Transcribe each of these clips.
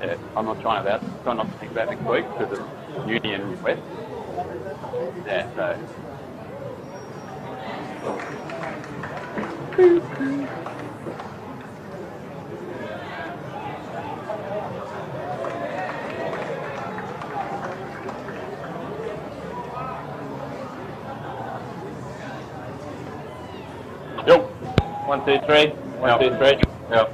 Yeah, I'm not trying not to think about next week because it's Uni and West. Yeah, so. Yo. 1, 2, 3. 1, 2, 3. Yeah.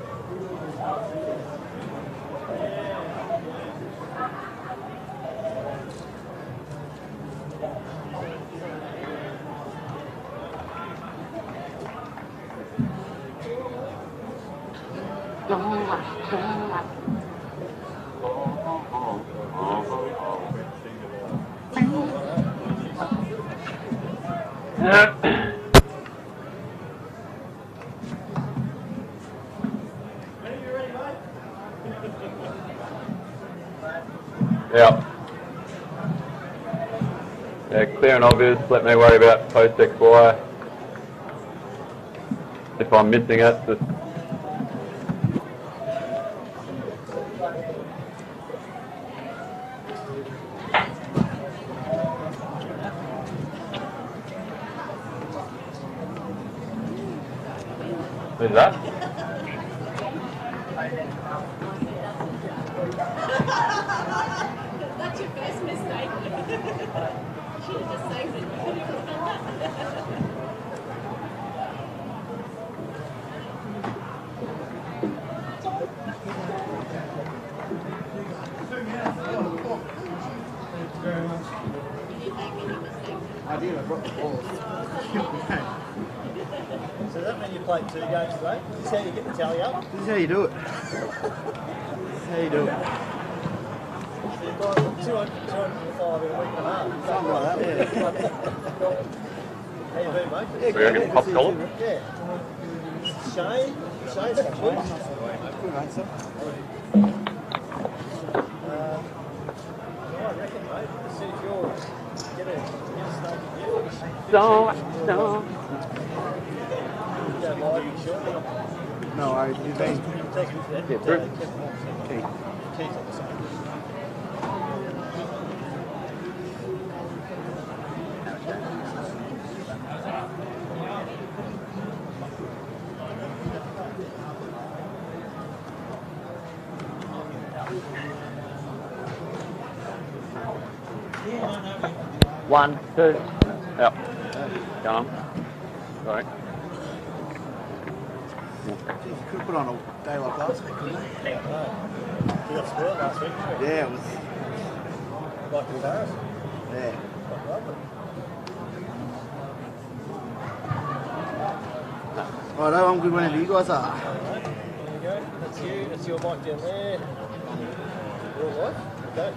Yeah. Yeah, clear and obvious. Let me worry about post XY. If I'm missing it, just... Who's that? That's your first mistake. Should have just saved it. I did, I brought the balls. So does that mean you played 2 games today? Is this how you get the tally up? This is how you do it. This is how you do it. So you've got 205 in a week and a half. Something like that, yeah. How you been, mate? Yeah, We're going to pop collar? Yeah. Shane's good. Good, mate, sir. I reckon, mate, as soon as you're get a snake gift. No. Go live shortly. No worries, you've been. Take it there. Yeah, true. Key. Keys on the side. One, two. Yep. Go on. Sorry. Geez, you could have put on a day like last week, couldn't you? You got sport last week, didn't you? Yeah, it was. Like embarrassing. Yeah. Quite lovely. Righto, I'm good whenever you guys are. There you go. That's you. That's your mic down there. Your wife. Okay.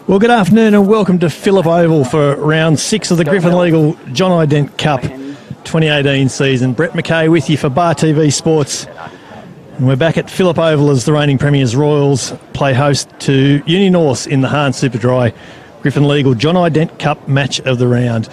Well, good afternoon and welcome to Phillip Oval for round 6 of the Griffin Legal John Dent Cup 2018 season. Brett McKay with you for Bar TV Sports. And we're back at Phillip Oval as the reigning premiers Royals play host to Uni-Norths in the Hahn Super Dry Griffin Legal John Dent Cup match of the round.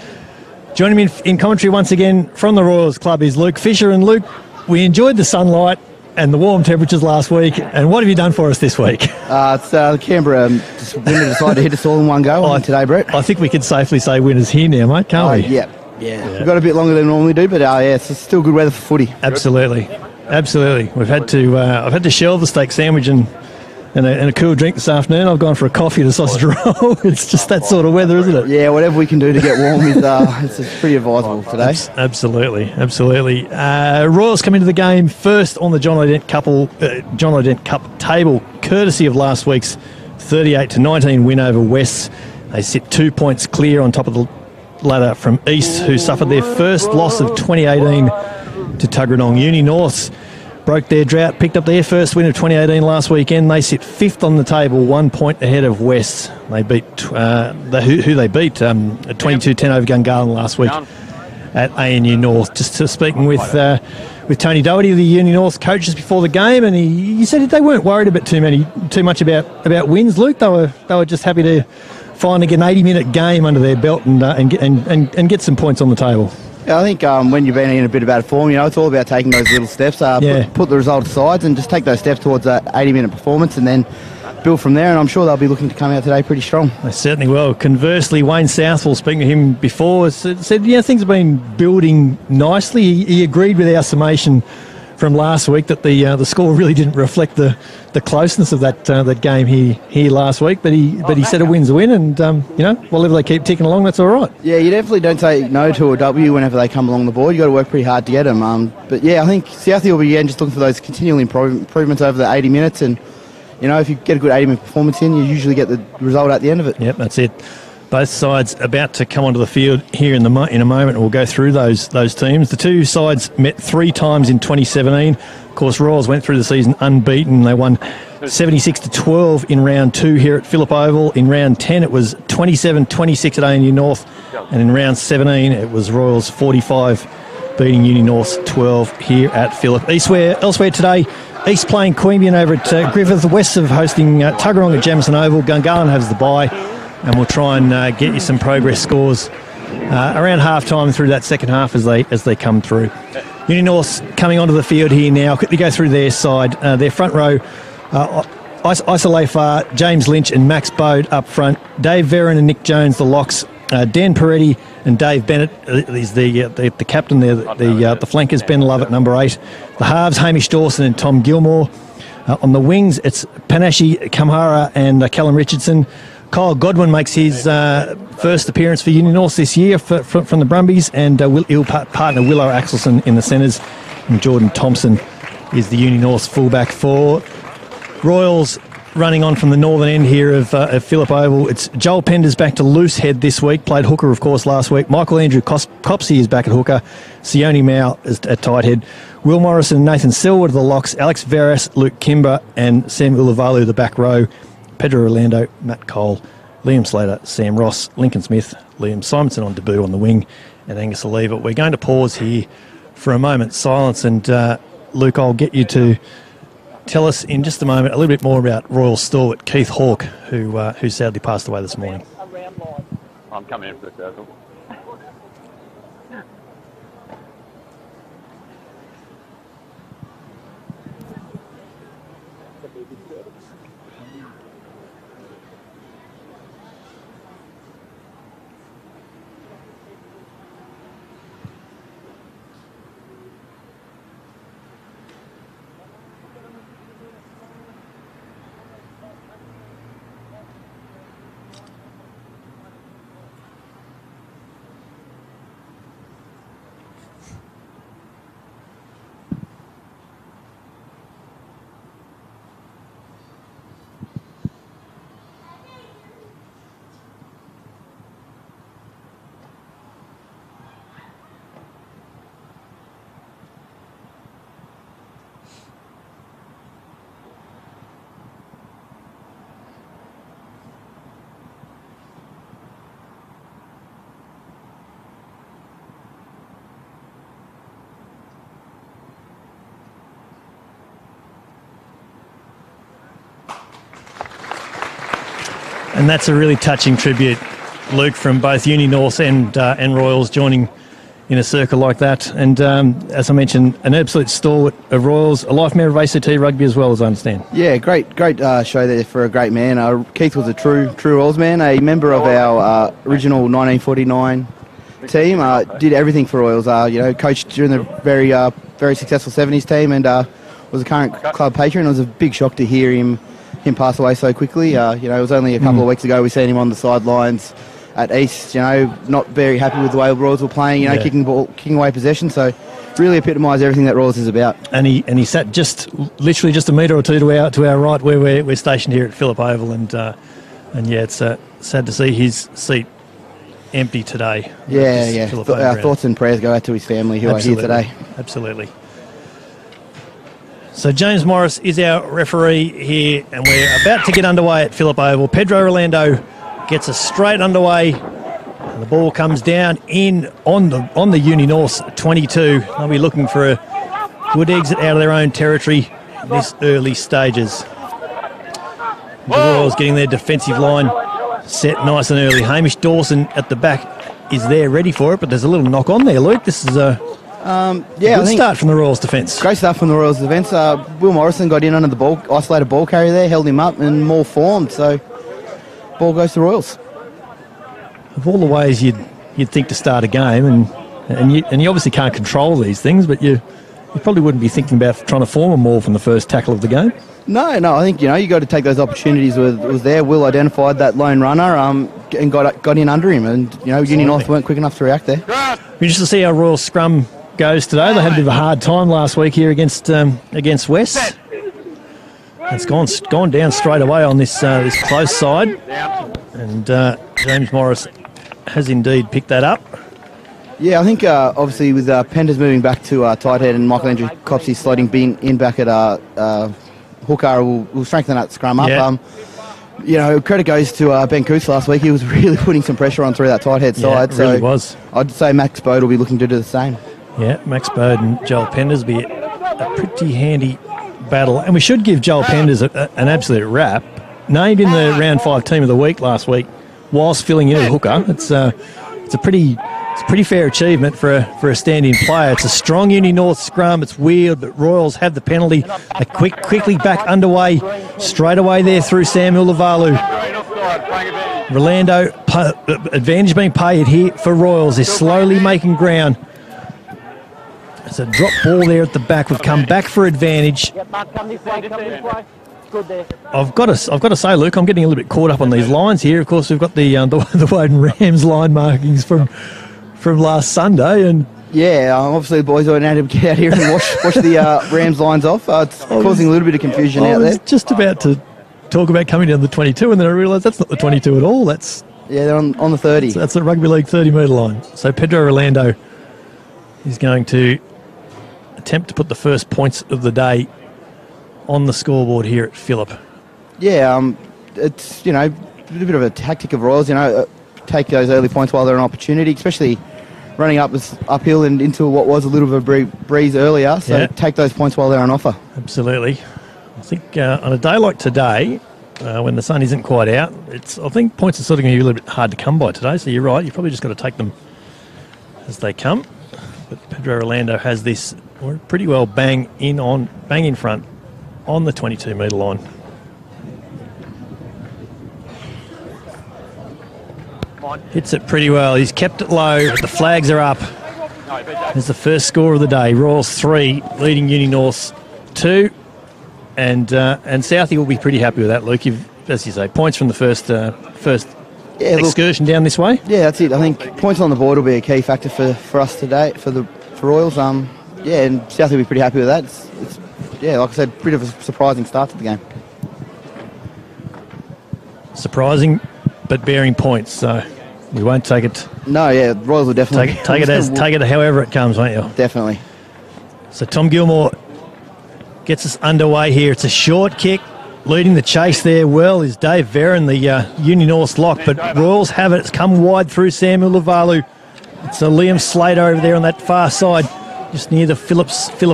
Joining me in commentary once again from the Royals Club is Luke Fisher. And Luke, we enjoyed the sunlight and the warm temperatures last week. And what have you done for us this week? It's Canberra winner decided to hit us all in one go today, Brett. I think we could safely say winner's here now, mate, can't we? Yeah. We've got a bit longer than we normally do, but it's still good weather for footy. Absolutely. We've had to. I've had to shelve the steak sandwich and a cool drink this afternoon. I've gone for a coffee and a sausage roll. It's just that sort of weather, isn't it? Yeah, whatever we can do to get warm is it's pretty advisable today. Absolutely. Royals come into the game first on the John Dent Cup table, courtesy of last week's 38-19 win over West. They sit 2 points clear on top of the ladder from East, who suffered their first loss of 2018 to Tuggeranong. Uni-Norths broke their drought, picked up their first win of 2018 last weekend. They sit 5th on the table, 1 point ahead of West. They beat who they beat 22-10 over Gungahlin last week at ANU North. Just speaking with Tony Doherty, the Uni-North coaches before the game, and he said they weren't worried about too much about wins. Luke, they were just happy to finally get an 80-minute game under their belt and get some points on the table. Yeah, I think when you've been in a bit of bad form, it's all about taking those little steps, put the result aside and just take those steps towards that 80-minute performance and then build from there, and I'm sure they'll be looking to come out today pretty strong. They certainly will. Conversely, Wayne Southwell, speaking to him before, said things have been building nicely. He agreed with our summation from last week that the score really didn't reflect the closeness of that game here last week, but he said a win's a win, and whatever they keep ticking along, that's all right. Yeah, you definitely don't say no to a W whenever they come along the board. You've got to work pretty hard to get them. But yeah, I think Southie will be just looking for those continual improvements over the 80 minutes, and if you get a good 80-minute performance in, you usually get the result at the end of it. Yep, that's it. Both sides about to come onto the field here in a moment. We'll go through those teams. The two sides met 3 times in 2017. Of course, Royals went through the season unbeaten. They won 76-12 in round 2 here at Phillip Oval. In round 10, it was 27-26 at Uni-Norths. And in round 17, it was Royals 45 beating Uni-Norths 12 here at Phillip. Elsewhere today, East playing Queanbeyan over at Griffith. West of hosting Tuggeranong at Jamison Oval. Gungahlin has the bye. And we'll try and get you some progress scores around half-time through that second half as they come through. Uni-Norths coming onto the field here now. Quickly go through their side. Their front row, Isa Lafar, James Lynch and Max Bode up front. Dave Veron and Nick Jones, the locks. Dan Peretti and Dave Bennett is the captain there. The flankers, Ben Love at number 8. The halves, Hamish Dawson and Tom Gilmore. On the wings, it's Panashi Kamhara and Callum Richardson. Kyle Godwin makes his first appearance for Uni-Norths this year from the Brumbies, and he'll partner Willow Axelson in the centres, and Jordan Thompson is the Uni-Norths fullback for Royals. Running on from the northern end here of Phillip Oval, it's Joel Penders back to loose head this week, played hooker of course last week. Michael Andrew Copsey is back at hooker, Sione Mao is at tight head, Will Morrison and Nathan Selwood are the locks, Alex Veras, Luke Kimber and Sam Ulavalu the back row. Pedro Orlando, Matt Cole, Liam Slater, Sam Ross, Lincoln Smith, Liam Simonson on debut on the wing, and Angus Oliva. We're going to pause here for a moment's silence, and Luke, I'll get you to tell us in just a moment a little bit more about Royal stalwart Keith Hawke, who sadly passed away this morning. I'm coming in for the circle. And that's a really touching tribute, Luke, from both Uni-Norths and Royals joining in a circle like that. And as I mentioned, an absolute stalwart of Royals, a life member of ACT rugby as well, as I understand. Yeah, great show there for a great man. Keith was a true Royals man, a member of our original 1949 team. Did everything for Royals. Coached during the very successful 70s team, and was a current club patron. It was a big shock to hear him pass away so quickly. It was only a couple of weeks ago we seen him on the sidelines at East, not very happy with the way the Royals were playing, kicking away possession. So really epitomised everything that Royals is about. And he sat literally just a metre or two to our right where we're stationed here at Phillip Oval, and it's sad to see his seat empty today. Yeah. Our thoughts and prayers go out to his family who are here today. Absolutely. So James Morris is our referee here, and we're about to get underway at Phillip Oval. Pedro Orlando gets us straight underway, and the ball comes down in on the Uni-Norths 22. They'll be looking for a good exit out of their own territory in this early stages. The Royals getting their defensive line set nice and early. Hamish Dawson at the back is there ready for it, but there's a little knock on there, Luke. This is a good start from the Royals defence. Great start from the Royals defence. Will Morrison got in under the ball, isolated ball carrier there, held him up and more formed. So ball goes to Royals. Of all the ways you'd think to start a game, and you obviously can't control these things, but you probably wouldn't be thinking about trying to form a maul from the first tackle of the game. No, I think, you got to take those opportunities where it was there. Will identified that lone runner and got in under him, and, Uni-Norths weren't quick enough to react there. We're just to see how Royal scrum goes today. They had a bit of a hard time last week here against West. It's gone down straight away on this close side, and James Morris has indeed picked that up. Yeah, I think obviously with Penders moving back to tight head and Michael Andrew Copsey sliding being in back at hooker will strengthen that scrum up. Yeah. Credit goes to Ben Coos last week. He was really putting some pressure on through that tight head side. Yeah, it really was. I'd say Max Bode will be looking to do the same. Yeah, Max Bode and Joel Penders be a pretty handy battle. And we should give Joel Penders an absolute rap. Named in the round 5 team of the week last week whilst filling in at hooker. It's a pretty fair achievement for a stand-in player. It's a strong Uni-North scrum. It's weird, but Royals have the penalty. They quickly back underway, straight away there through Samuel Lavalu. Rolando, advantage being paid here for Royals. They're slowly making ground. It's a drop ball there at the back. We've come back for advantage. I've got to say, Luke, I'm getting a little bit caught up on these lines here. Of course, we've got the Woden Rams line markings from last Sunday, and obviously the boys are now to get out here and watch the Rams lines off. It's causing a little bit of confusion out there. I was just about to talk about coming down the 22, and then I realised that's not the 22 at all. They're on the 30. So that's the rugby league 30-metre line. So Pedro Rolando is going to attempt to put the first points of the day on the scoreboard here at Phillip. It's a bit of a tactic of Royals. Take those early points while they're an opportunity, especially running uphill and into what was a little bit of a breeze earlier. So take those points while they're on offer. Absolutely. I think on a day like today, when the sun isn't quite out, I think points are sort of going to be a little bit hard to come by today. So you're right. You've probably just got to take them as they come. But Pedro Rolando has this pretty well bang in front on the 22-metre line. Hits it pretty well. He's kept it low, but the flags are up. There's the first score of the day. Royals 3, leading Uni-Norths 2. And Southie will be pretty happy with that, Luke. As you say, points from the first excursion down this way. Yeah, that's it. I think points on the board will be a key factor for us today, for Royals. And Southie will be pretty happy with that. It's like I said, a bit of a surprising start to the game. Surprising, but bearing points, so we won't take it. No, Royals will definitely take it however it comes, won't you? Definitely. So Tom Gilmore gets us underway here. It's a short kick. Leading the chase there well is Dave Veron, the Uni-Norths lock, but Royals have it. It's come wide through Samuel Lavalu. It's a Liam Slater over there on that far side, just near the Phillip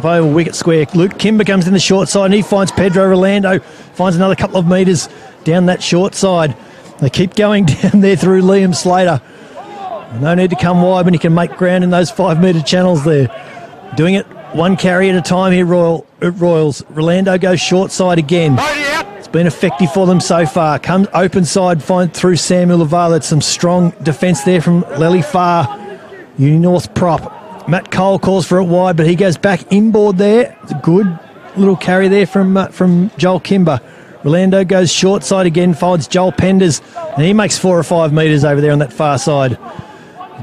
Oval wicket square. Luke Kimber comes in the short side and he finds Pedro Rolando, finds another couple of metres down that short side. They keep going down there through Liam Slater. No need to come wide when you can make ground in those 5-metre channels there. Doing it one carry at a time here, Royals. Rolando goes short side again. It's been effective for them so far. Comes open side, find through Samuel Laval. It's some strong defence there from Lely Farr. Uni-North prop. Matt Cole calls for it wide, but he goes back inboard there. It's a good little carry there from Joel Kimber. Rolando goes short side again, finds Joel Penders, and he makes 4 or 5 metres over there on that far side.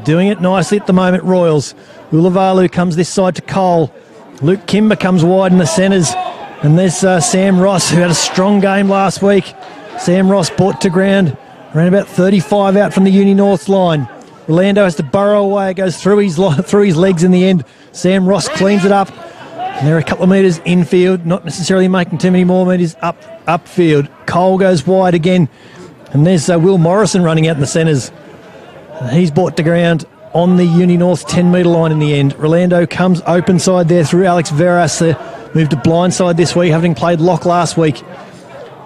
Doing it nicely at the moment, Royals. Ulavalu comes this side to Cole. Luke Kimber comes wide in the centres. And there's Sam Ross, who had a strong game last week. Sam Ross brought to ground, around about 35 out from the Uni-Norths line. Rolando has to burrow away. It goes through his legs in the end. Sam Ross cleans it up. And they're a couple of metres infield, not necessarily making too many more metres upfield. Cole goes wide again. And there's Will Morrison running out in the centres. And he's brought to ground on the Uni-Norths 10-metre line in the end. Rolando comes open side there through Alex Veras. Moved to blind side this week, having played lock last week.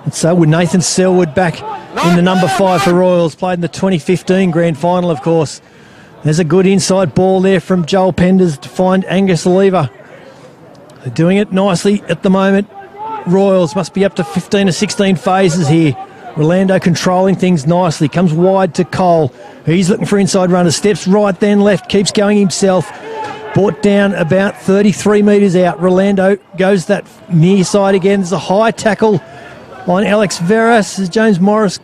And so with Nathan Selwood back in the number 5 for Royals, played in the 2015 grand final, of course. There's a good inside ball there from Joel Penders to find Angus Lever. They're doing it nicely at the moment. Royals must be up to 15 or 16 phases here. Rolando controlling things nicely. Comes wide to Cole. He's looking for inside runners. Steps right then left. Keeps going himself. Brought down about 33 metres out. Rolando goes that near side again. There's a high tackle on Alex Veras. Has James Morris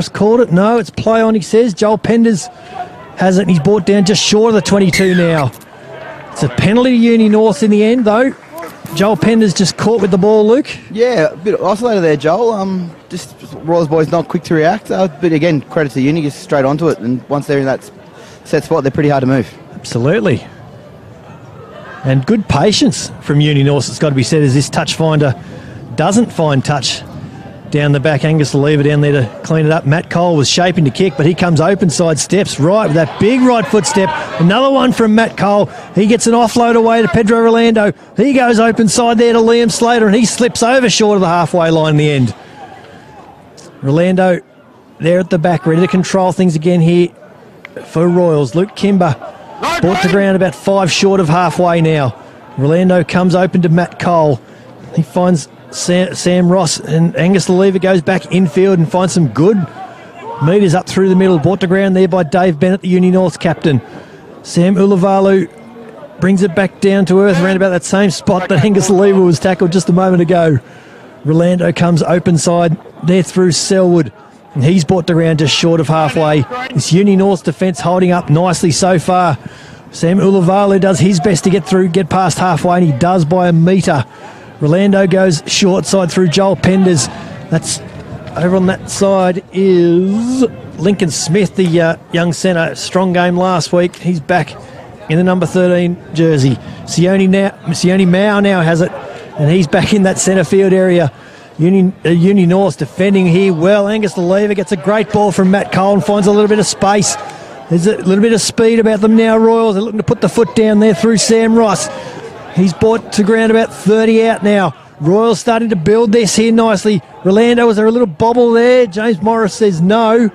called it? No, it's play on, he says. Joel Penders has it, and he's brought down just short of the 22 now. It's a penalty to Uni-Norths in the end, though. Joel Penders just caught with the ball, Luke. Yeah, a bit isolated there, Joel. Just Royals boys not quick to react. But again, credit to Uni, just straight onto it. And once they're in that set spot, they're pretty hard to move. Absolutely. And good patience from Uni-Norths, it's got to be said, as this touch finder doesn't find touch down the back. Angus Lever down there to clean it up. Matt Cole was shaping to kick, but he comes open side, steps right with that big right foot step. Another one from Matt Cole. He gets an offload away to Pedro Rolando. He goes open side there to Liam Slater, and he slips over short of the halfway line in the end. Rolando there at the back, ready to control things again here for Royals. Luke Kimber brought to ground about 5 short of halfway now. Rolando comes open to Matt Cole. He finds Sam Ross, and Angus Lever goes back infield and finds some good metres up through the middle. Brought to ground there by Dave Bennett, the Uni-Norths captain. Sam Ulavalu brings it back down to earth around about that same spot that Angus Lever was tackled just a moment ago. Rolando comes open side there through Selwood, and he's brought to ground just short of halfway. This Uni-Norths defence holding up nicely so far. Sam Ulavalu does his best to get past halfway, and he does by a metre. Rolando goes short side through Joel Penders. That's over on that side is Lincoln Smith, the young centre. Strong game last week. He's back in the number 13 jersey. Sione Mao now has it, and he's back in that centre field area. Uni-Norths defending here well. Angus Lever gets a great ball from Matt Cole and finds a little bit of space. There's a little bit of speed about them now, Royals. They're looking to put the foot down there through Sam Ross. He's brought to ground about 30 out now. Royals starting to build this here nicely. Rolando, was there a little bobble there? James Morris says no.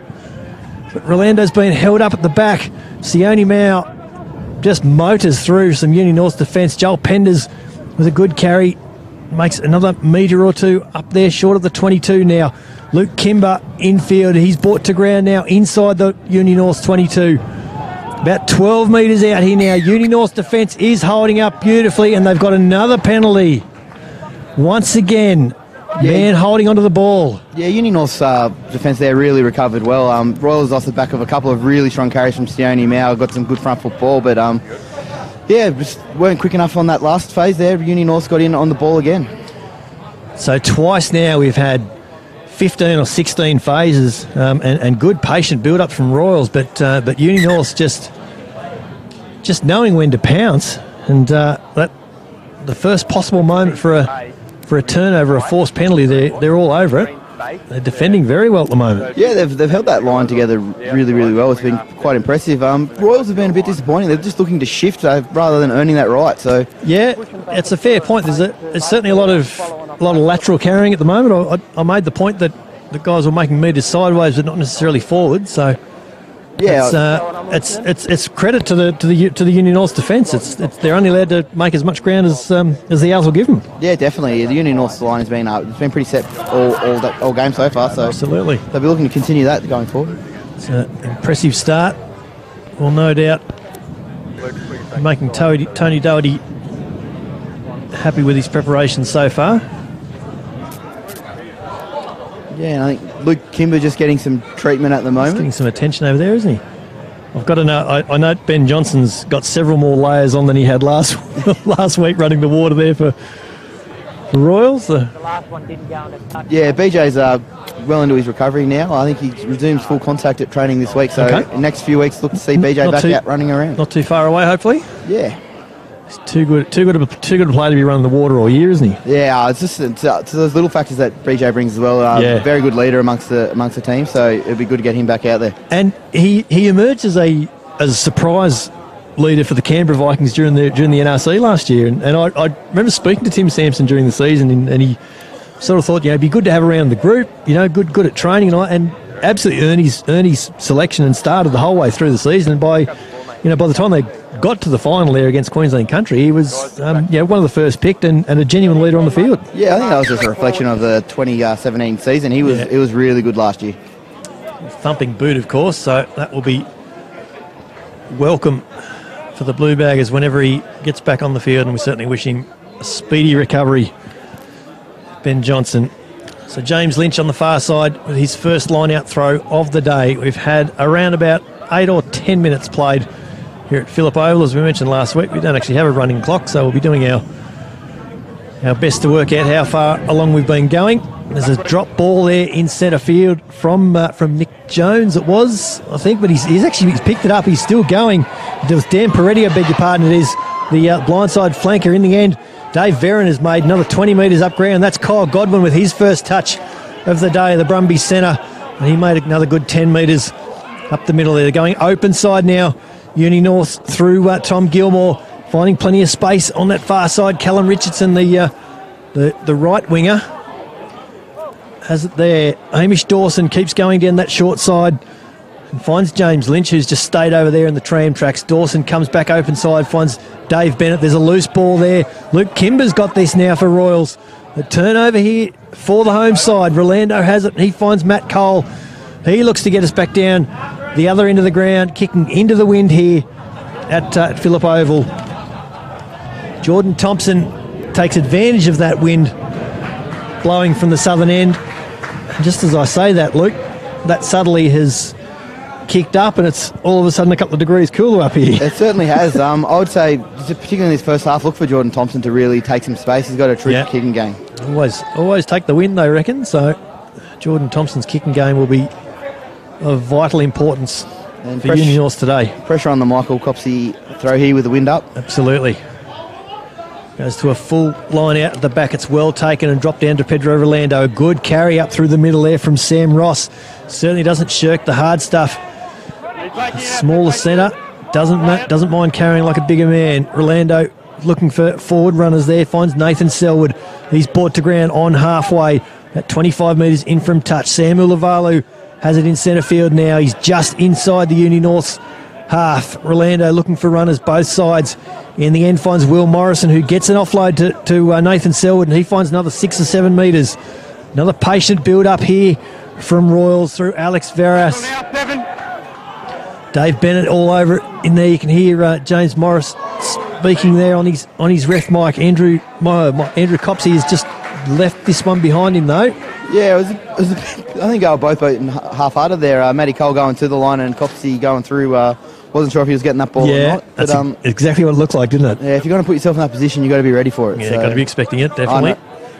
But Rolando's been held up at the back. Sione Mao just motors through some Uni-Norths defence. Joel Penders with a good carry. Makes another metre or two up there short of the 22 now. Luke Kimber infield. He's brought to ground now inside the Uni-Norths 22. About 12 metres out here now. Uni-Norths defence is holding up beautifully, and they've got another penalty. Once again, man holding onto the ball. Yeah, Uni-Norths defence there really recovered well. Royals off the back of a couple of really strong carries from Sione Mao. Got some good front foot ball, but yeah, just weren't quick enough on that last phase there. Uni-Norths got in on the ball again. So twice now we've had 15 or 16 phases and good patient build-up from Royals, but Uni-Norths just knowing when to pounce, and that the first possible moment for a turnover, a forced penalty, they're all over it. They're defending very well at the moment. Yeah, they've held that line together really, really well. It's been quite impressive. Royals have been a bit disappointing. They're just looking to shift rather than earning that right. So yeah, it's a fair point. There's certainly a lot of lateral carrying at the moment. I made the point that the guys were making metres sideways, but not necessarily forward. So yeah, it's credit to the Uni-Norths defence. They're only allowed to make as much ground as the Owls will give them. Yeah, definitely. The Uni-Norths line has been it's been pretty set all game so far. So absolutely, they'll be looking to continue that going forward. It's an impressive start. Well, no doubt, making Tony Doherty happy with his preparation so far. Yeah, and I think Luke Kimber just getting some treatment at the moment. He's getting some attention over there, isn't he? I've got to know. I know Ben Johnson's got several more layers on than he had last week running the water there for Royals. The last one didn't go on a touch. Yeah, BJ's well into his recovery now. I think he resumes full contact at training this week. So in the next few weeks, look to see BJ back out running around. Not too far away, hopefully. Yeah. He's too good a player to be running the water all year, isn't he? Yeah, it's those little factors that BJ brings as well. Very good leader amongst the team, so it'd be good to get him back out there. And he emerged as a surprise leader for the Canberra Vikings during the NRC last year, and I remember speaking to Tim Sampson during the season, and he sort of thought, it'd be good to have around the group, good at training, and absolutely earned his selection and started the whole way through the season. And by by the time they got to the final there against Queensland Country, he was one of the first picked and a genuine leader on the field. Yeah, I think that was just a reflection of the 2017 season. It was really good last year. Thumping boot, of course, so that will be welcome for the Blue Baggers whenever he gets back on the field, and we certainly wish him a speedy recovery, Ben Johnson. So James Lynch on the far side with his first line-out throw of the day. We've had around about 8 or 10 minutes played here at Phillip Oval. As we mentioned last week, we don't actually have a running clock, so we'll be doing our best to work out how far along we've been going. There's a drop ball there in centre field from Nick Jones, it was, I think, but he's picked it up. He's still going. It was Dan Peretti, I beg your pardon. It is the blindside flanker in the end. Dave Verron has made another 20 metres up ground. That's Kyle Godwin with his first touch of the day, the Brumbies centre. And he made another good 10 metres up the middle there. They're going open side now. Uni-Norths through Tom Gilmore, finding plenty of space on that far side. Callum Richardson, the right winger, has it there. Hamish Dawson keeps going down that short side and finds James Lynch, who's just stayed over there in the tram tracks. Dawson comes back open side, finds Dave Bennett. There's a loose ball there. Luke Kimber's got this now for Royals. The turnover here for the home side. Rolando has it. He finds Matt Cole. He looks to get us back down the other end of the ground, kicking into the wind here at Phillip Oval. Jordan Thompson takes advantage of that wind blowing from the southern end. And just as I say that, Luke, that subtly has kicked up and it's all of a sudden a couple of degrees cooler up here. It certainly has. I would say, particularly in this first half, look for Jordan Thompson to really take some space. He's got a true kicking game. Always take the win, they reckon. So Jordan Thompson's kicking game will be of vital importance for Uni-Norths today. Pressure on the Michael Copsey throw here with the wind up. Absolutely. Goes to a full line out at the back. It's well taken and dropped down to Pedro Rolando. A good carry up through the middle there from Sam Ross. Certainly doesn't shirk the hard stuff. Smaller centre. Doesn't mind carrying like a bigger man. Rolando looking for forward runners there. Finds Nathan Selwood. He's brought to ground on halfway at 25 metres in from touch. Samuel Lavalu has it in centre field now. He's just inside the Uni-Norths half. Rolando looking for runners both sides. In the end finds Will Morrison, who gets an offload to Nathan Selwood, and he finds another 6 or 7 metres. Another patient build-up here from Royals through Alex Veras. Dave Bennett all over it in there. You can hear James Morris speaking there on his ref mic. Andrew Copsey has just left this one behind him, though. Yeah, it was I think they were both half-hearted there. Matty Cole going to the line and Copsey going through. Wasn't sure if he was getting that ball or not. But, that's exactly what it looked like, didn't it? Yeah, if you're going to put yourself in that position, you've got to be ready for it. Yeah, got to be expecting it, definitely.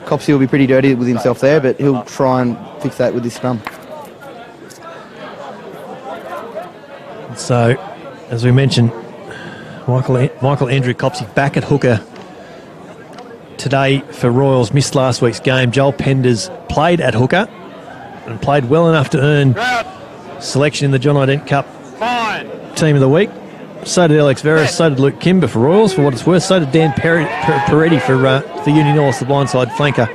Copsey will be pretty dirty with himself there, but he'll try and fix that with his scrum. So, as we mentioned, Michael Andrew Copsey back at hooker today for Royals. Missed last week's game. Joel Penders played at hooker and played well enough to earn selection in the John Dent Cup Team of the Week. So did Alex Veras, so did Luke Kimber for Royals, for what it's worth. So did Dan Peretti for Uni-Norths, the blindside flanker.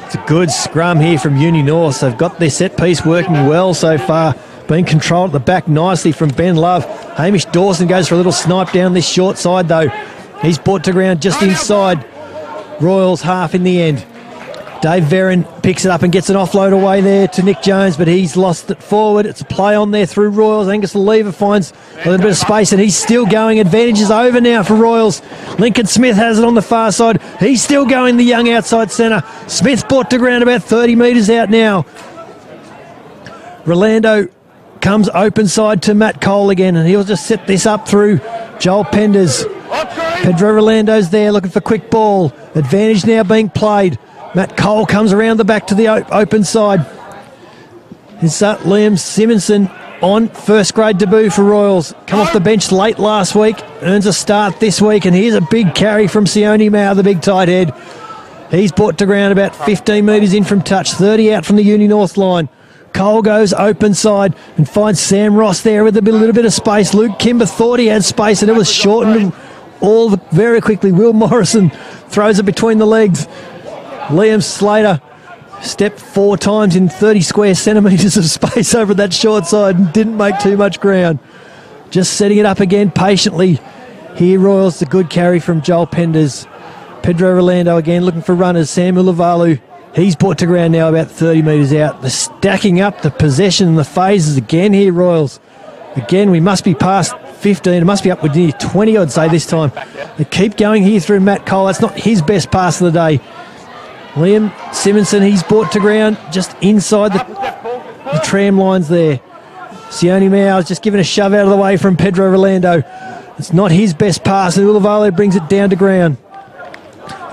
It's a good scrum here from Uni-Norths. They've got their set piece working well so far. Being controlled at the back nicely from Ben Love. Hamish Dawson goes for a little snipe down this short side, though. He's brought to ground just inside Royals half in the end. Dave Verron picks it up and gets an offload away there to Nick Jones, but he's lost it forward. It's a play on there through Royals. Angus Lever finds a little bit of space, and he's still going. Advantage is over now for Royals. Lincoln Smith has it on the far side. He's still going the young outside centre. Smith brought to ground about 30 metres out now. Rolando comes open side to Matt Cole again, and he'll just set this up through Joel Penders. Pedro Rolando's there looking for quick ball. Advantage now being played. Matt Cole comes around the back to the open side. It's Liam Simonson on first grade debut for Royals. Come off the bench late last week, earns a start this week, and here's a big carry from Sione Mao, the big tight head. He's brought to ground about 15 metres in from touch, 30 out from the Uni-North line. Cole goes open side and finds Sam Ross there with a little bit of space. Luke Kimber thought he had space and it was shortened very quickly. Will Morrison throws it between the legs. Liam Slater stepped 4 times in 30 square centimetres of space over that short side and didn't make too much ground. just setting it up again patiently. Here, Royals, the good carry from Joel Penders. Pedro Rolando again looking for runners. Samuel Lavalu, he's brought to ground now about 30 metres out. They're stacking up the possession and the phases again here, Royals. Again, we must be past 15. It must be up with near 20, I'd say, this time. They keep going here through Matt Cole. That's not his best pass of the day. Liam Simonson, he's brought to ground just inside the tram lines there. Sione Mau's just giving a shove out of the way from Pedro Rolando. It's not his best pass, and Ulavale brings it down to ground.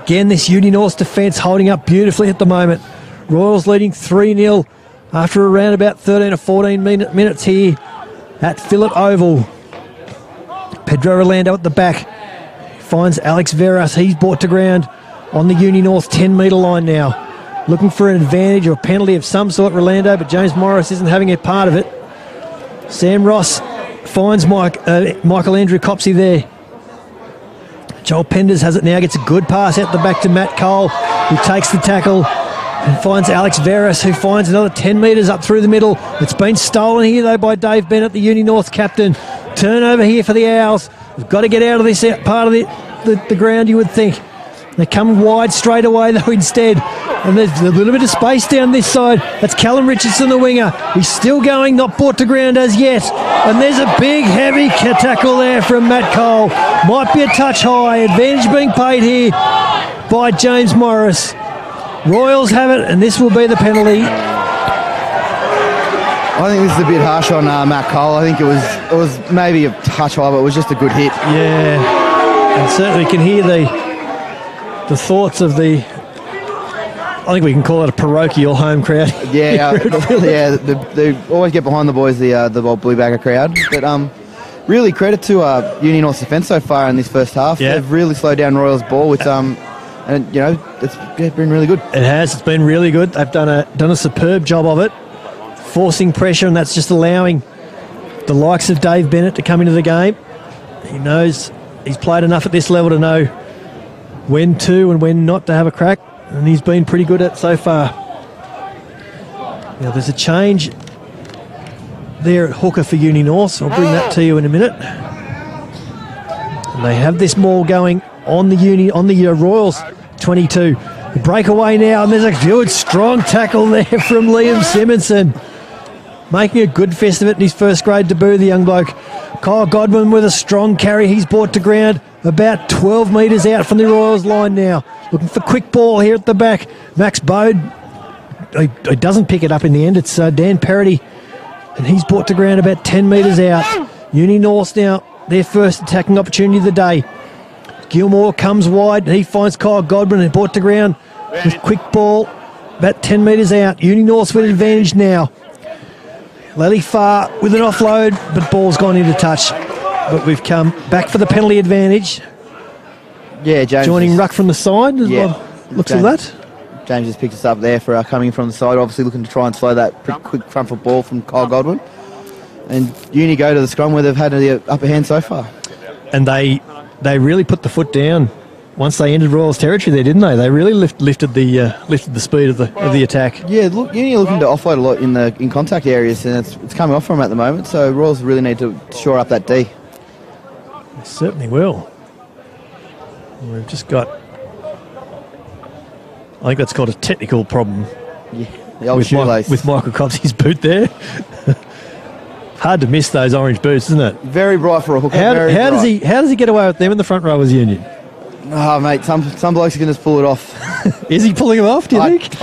Again, this Uni-Norths defence holding up beautifully at the moment. Royals leading 3-0 after around about 13 or 14 minutes here at Phillip Oval. Pedro Rolando at the back finds Alex Veras. He's brought to ground on the Uni-Norths 10-metre line now. Looking for an advantage or a penalty of some sort, Rolando, but James Morris isn't having a part of it. Sam Ross finds Michael Andrew Copsey there. Joel Penders has it now, gets a good pass out the back to Matt Cole, who takes the tackle and finds Alex Veras, who finds another 10 metres up through the middle. It's been stolen here, though, by Dave Bennett, the Uni-Norths captain. Turnover here for the Owls. We've got to get out of this part of the ground, you would think. They come wide straight away, though, instead. And there's a little bit of space down this side. That's Callum Richardson, the winger. He's still going, not brought to ground as yet. And there's a big, heavy tackle there from Matt Cole. Might be a touch high. Advantage being paid here by James Morris. Royals have it, and this will be the penalty. I think this is a bit harsh on Matt Cole. I think it was maybe a touch high, but it was just a good hit. Yeah, and certainly can hear the thoughts of the, I think we can call it a parochial home crowd. Yeah, they always get behind the boys, the old Bluebagger crowd. But really credit to Uni-Norths defence so far in this first half. Yeah. They've really slowed down Royals' ball. It's and you know it's been really good. It has. It's been really good. They've done a superb job of it, forcing pressure, and that's just allowing the likes of Dave Bennett to come into the game. He knows he's played enough at this level to know when to and when not to have a crack, and he's been pretty good at it so far. Now there's a change there at hooker for Uni-Norths. I'll bring that to you in a minute. And they have this maul going on the Royals 22. The breakaway now, and there's a good strong tackle there from Liam Simonson. Making a good fest of it in his first grade debut, the young bloke. Kyle Godwin with a strong carry. He's brought to ground about 12 metres out from the Royals line now. Looking for quick ball here at the back. Max Bode, he doesn't pick it up in the end. It's Dan Perrotty, and he's brought to ground about 10 metres out. Uni-Norths now, their first attacking opportunity of the day. Gilmore comes wide, and he finds Kyle Godwin and brought to ground with quick ball about 10 metres out. Uni-Norths with advantage now. Lely Farr with an offload, but ball's gone into touch. But we've come back for the penalty advantage. Yeah, James. Joining ruck from the side. Looks like that. James just picked us up there for coming from the side, obviously looking to try and slow that pretty quick front foot ball from Kyle Godwin. And Uni go to the scrum where they've had the upper hand so far. And they really put the foot down once they entered Royals territory there, didn't they? They really lifted the speed of the attack. Yeah, look, Uni are looking to offload a lot in contact areas, and it's coming off from them at the moment. So Royals really need to shore up that D. They certainly will. We've just got, I think that's called a technical problem. Yeah, the old shoelace. With Michael Copsey's boot there. Hard to miss those orange boots, isn't it? Very bright for a hooker. How does he get away with them in the front rowers union? Oh, mate, some blokes can just pull it off. Is he pulling them off, do you think?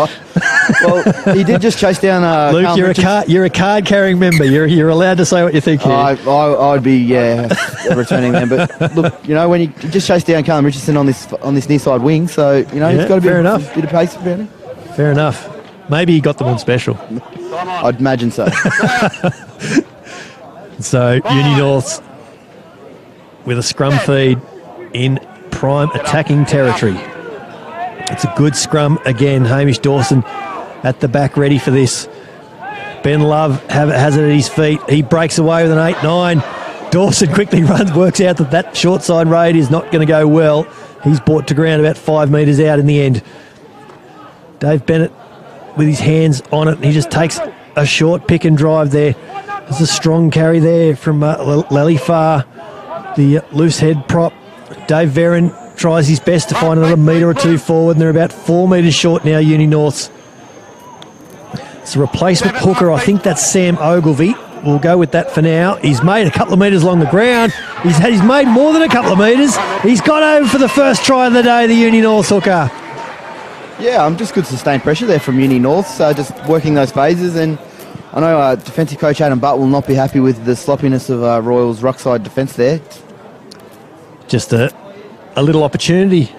Well, he did just chase down... Luke, you're a card-carrying member. You're allowed to say what you think here. I'd be, returning them. But look, you know, when you just chase down Callum Richardson on this near side wing, so, you know, it's got to be a bit of pace about him. Fair enough. Maybe he got them on special. I'd imagine so. So, Uni-Norths with a scrum feed in prime attacking territory. It's a good scrum again. Hamish Dawson at the back ready for this. Ben Love has it at his feet. He breaks away with an 8-9. Dawson quickly works out that short side raid is not going to go well. He's brought to ground about 5 metres out in the end. Dave Bennett with his hands on it. He just takes a short pick and drive there. There's a strong carry there from Lalifar, the loose head prop. Dave Veron tries his best to find another metre or two forward, and they're about 4 metres short now, Uni-Norths. It's a replacement hooker. I think that's Sam Ogilvie. We'll go with that for now. He's made a couple of metres along the ground. He's made more than a couple of metres. He's got over for the first try of the day, the Uni-Norths hooker. Yeah, just good sustained pressure there from Uni-Norths, just working those phases. And I know defensive coach Adam Butt will not be happy with the sloppiness of Royals' ruckside defence there. Just a little opportunity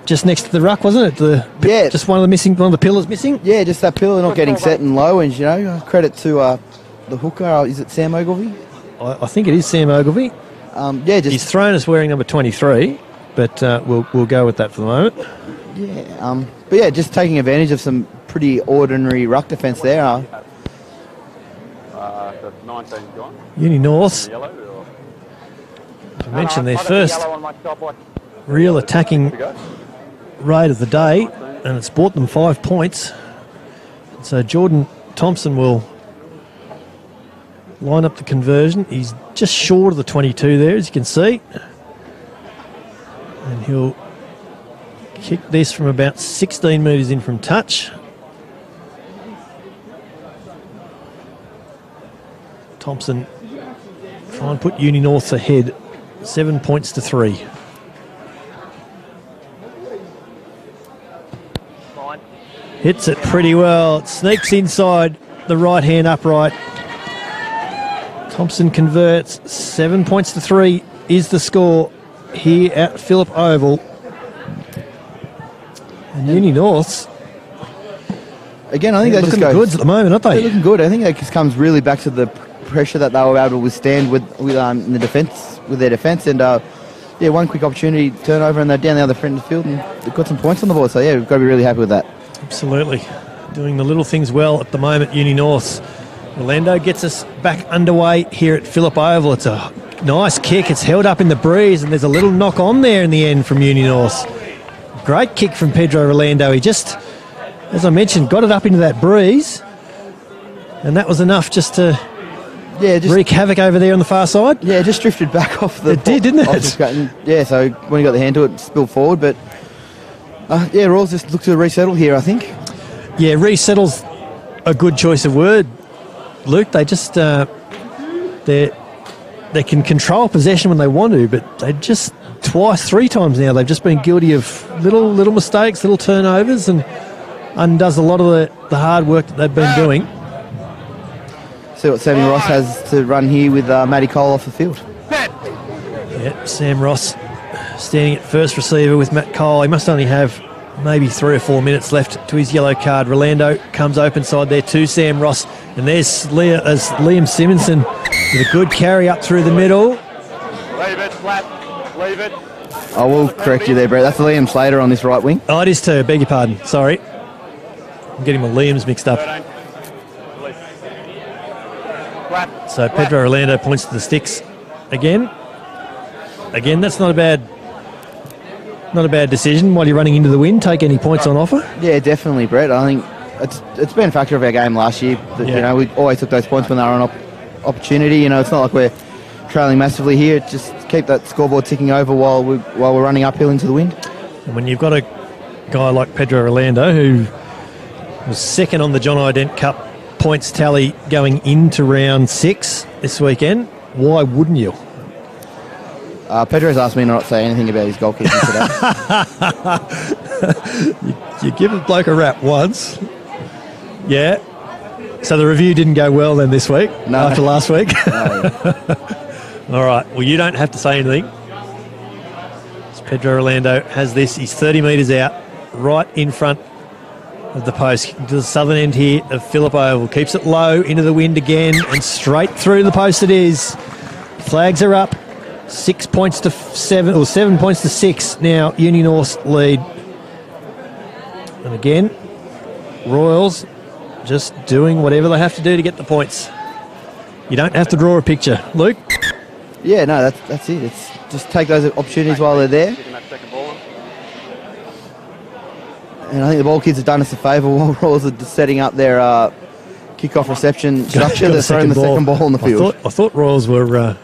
just next to the ruck, wasn't it? Yeah. Just one of the pillars missing? Yeah, just that pillar not getting set and low. And, credit to the hooker. Is it Sam Ogilvie? I think it is Sam Ogilvie. He's thrown us wearing number 23, but we'll go with that for the moment. Yeah, but yeah, just taking advantage of some pretty ordinary ruck defence there. The 19 gone. Uni-Norths, Yellow. I mentioned their first real attacking rate of the day, and it's bought them 5 points. So Jordan Thompson will line up the conversion. He's just short of the 22 there, as you can see. And he'll kick this from about 16 metres in from touch. Thompson try and put Uni-Norths ahead, 7 points to 3. Hits it pretty well. It sneaks inside the right-hand upright. Thompson converts. 7 points to 3 is the score here at Phillip Oval. And Uni-Norths, again, I think they just looking go goods at the moment, aren't they? They're looking good. I think that just comes really back to the pressure that they were able to withstand with in the defence, with their defence, and one quick opportunity turnover, and they're down the other front of the field and they've got some points on the board. So yeah, we've got to be really happy with that. Absolutely, doing the little things well at the moment. Uni-Norths. Orlando gets us back underway here at Phillip Oval. It's a nice kick. It's held up in the breeze, and there's a little knock on there in the end from Uni-Norths. Great kick from Pedro Orlando. He just, as I mentioned, got it up into that breeze, and that was enough just to wreak havoc over there on the far side. Yeah, just drifted back off the... It did, didn't it? Yeah, so when he got the hand to it, it spilled forward, but Royals just look to resettle here, I think. Yeah, resettle's a good choice of word, Luke. They just they can control possession when they want to, but they just three times now they've just been guilty of little mistakes, little turnovers, and undoes a lot of the hard work that they've been doing. See what Sammy Ross has to run here with Matty Cole off the field. Yeah, Sam Ross standing at first receiver with Matt Cole. He must only have maybe 3 or 4 minutes left to his yellow card. Rolando comes open side there to Sam Ross, and there's Liam Simonson with a good carry up through the middle. Leave it, flat. Leave it. I will correct you there, Brett. That's Liam Slater on this right wing. Oh, it is too. Beg your pardon. Sorry. I'm getting my Liams mixed up. So Pedro Orlando points to the sticks again. Again, that's not a bad decision while you're running into the wind. Take any points on offer. Yeah, definitely, Brett. I think it's been a factor of our game last year. That, we always took those points when they were on opportunity. It's not like we're trailing massively here. Just keep that scoreboard ticking over while we're running uphill into the wind. And when you've got a guy like Pedro Orlando, who was second on the John Dent Cup points tally going into round 6 this weekend, why wouldn't you? Pedro's asked me not to say anything about his goal kicking today. you give a bloke a rap once. Yeah. So the review didn't go well then this week, after last week? No. All right. Well, you don't have to say anything. So Pedro Orlando has this. He's 30 metres out, right in front of the post, to the southern end here of Phillip Oval. Keeps it low, into the wind again, and straight through the post it is. Flags are up. 6 points to 7, or 7 points to 6. Now Uni-Norths lead. And again, Royals just doing whatever they have to do to get the points. You don't have to draw a picture, Luke. Yeah, no, that's it. It's just take those opportunities while they're there. And I think the ball kids have done us a favour while Royals are just setting up their kick-off reception structure. They're throwing the second ball on the field. I thought Royals were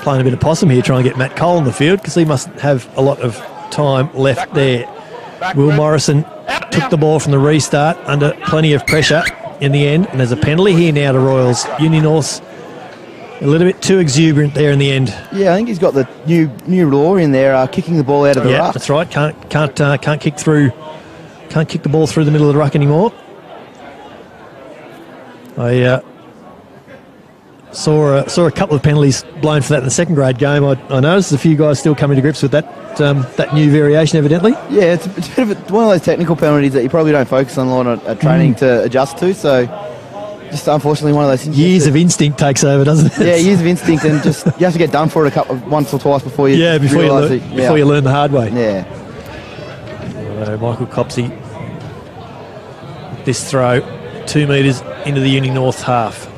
playing a bit of possum here, trying to get Matt Cole on the field because he must have a lot of time left there. Will Morrison took the ball from the restart under plenty of pressure in the end, and there's a penalty here now to Royals. Uni-Norths a little bit too exuberant there in the end. Yeah, I think he's got the new law in there, kicking the ball out of the ruck. That's right. Can't kick through. Can't kick the ball through the middle of the ruck anymore. I saw a couple of penalties blown for that in the second grade game. I noticed a few guys still coming to grips with that new variation, evidently. Yeah, it's a bit of one of those technical penalties that you probably don't focus on a lot of training to adjust to. So, just unfortunately, one of those things. Years of instinct takes over, doesn't it? Yeah, years of instinct, and just you have to get done for it once or twice before you before you learn the hard way. Yeah. Michael Copsey, this throw 2 metres into the Uni-North half.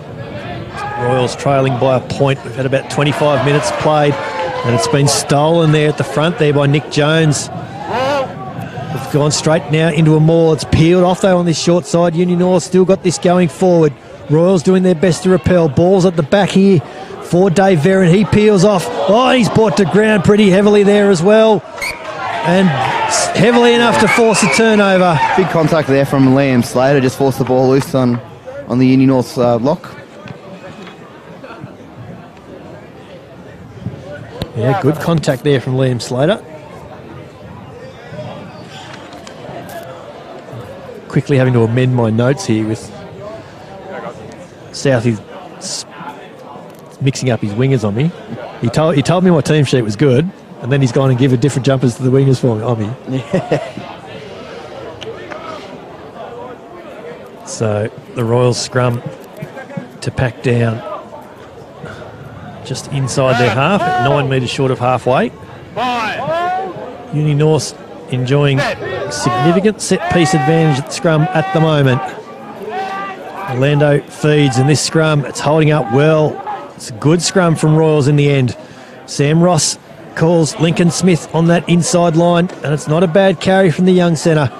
Royals trailing by a point. We've had about 25 minutes played, and it's been stolen there at the front there by Nick Jones. We've gone straight now into a maul. It's peeled off though on this short side. Uni-North still got this going forward. Royals doing their best to repel. Ball's at the back here for Dave Verron. He peels off. Oh, he's brought to ground pretty heavily there as well, and heavily enough to force a turnover. Big contact there from Liam Slater, just forced the ball loose on the Uni-North's lock. Yeah, good contact there from Liam Slater. Quickly having to amend my notes here with Southie mixing up his wingers on me. He told me my team sheet was good, and then he's gone and given different jumpers to the wingers for me. On me. Yeah. So the Royals scrum to pack down just inside their half at 9 metres short of halfway. Uni-Norths enjoying significant set-piece advantage at the scrum at the moment. Orlando feeds in this scrum. It's holding up well. It's a good scrum from Royals in the end. Sam Ross calls Lincoln Smith on that inside line, and it's not a bad carry from the young centre.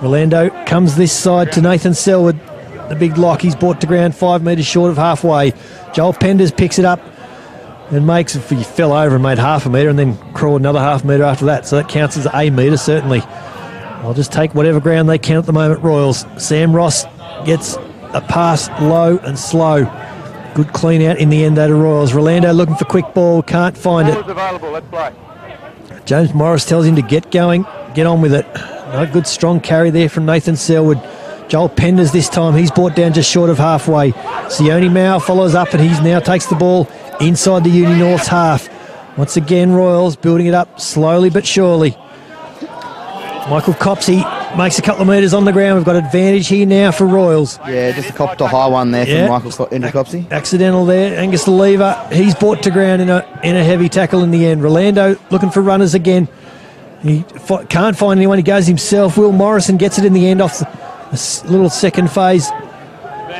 Orlando comes this side to Nathan Selwood. The big lock, he's brought to ground 5 metres short of halfway. Joel Penders picks it up and he fell over and made half a metre and then crawled another half metre after that. So that counts as a metre, certainly. I'll just take whatever ground they can at the moment, Royals. Sam Ross gets a pass low and slow. Good clean out in the end, though, to Royals. Rolando looking for quick ball, can't find it. Let's play. James Morris tells him to get going, get on with it. No good strong carry there from Nathan Selwood. Joel Penders this time, he's brought down just short of halfway. Sione Mao follows up and he now takes the ball inside the Uni-Norths half. Once again, Royals building it up slowly but surely. Michael Copsey makes a couple of metres on the ground. We've got advantage here now for Royals. Yeah, just a cop to high one there from Michael Copsey. Accidental there. Angus Lever, he's brought to ground in a heavy tackle in the end. Rolando looking for runners again. He can't find anyone. He goes himself. Will Morrison gets it in the end off the little second phase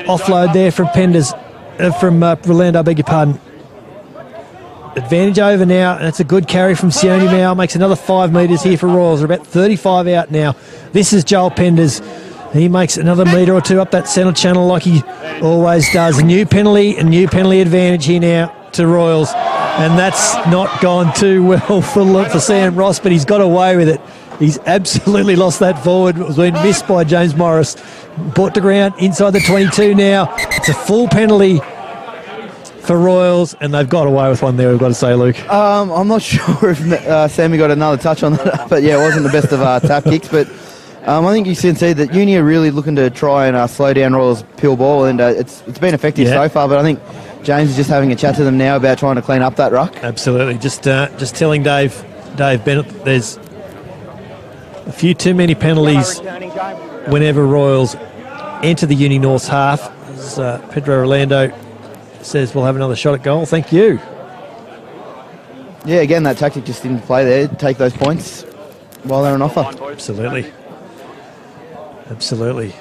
offload there from Penders, from Rolando, I beg your pardon. Advantage over now, and it's a good carry from Sione Mao. Makes another 5 metres here for Royals. They're about 35 out now. This is Joel Penders. He makes another metre or two up that centre channel like he always does. A new penalty advantage here now to Royals. And that's not gone too well for Sam Ross, but he's got away with it. He's absolutely lost that forward. It was been missed by James Morris. Brought to ground inside the 22 now. It's a full penalty for Royals, and they've got away with one there, we've got to say, Luke. I'm not sure if Sammy got another touch on that, but yeah, it wasn't the best of tap kicks. But I think you can see that Uni are really looking to try and slow down Royals' peel ball, and it's been effective so far. But I think James is just having a chat to them now about trying to clean up that ruck. Absolutely. Just telling Dave Bennett there's a few too many penalties whenever Royals enter the Uni-Norths half. As Pedro Orlando says we'll have another shot at goal. Thank you. Yeah, again, that tactic just didn't play there. Take those points while they're on offer. Absolutely. Absolutely.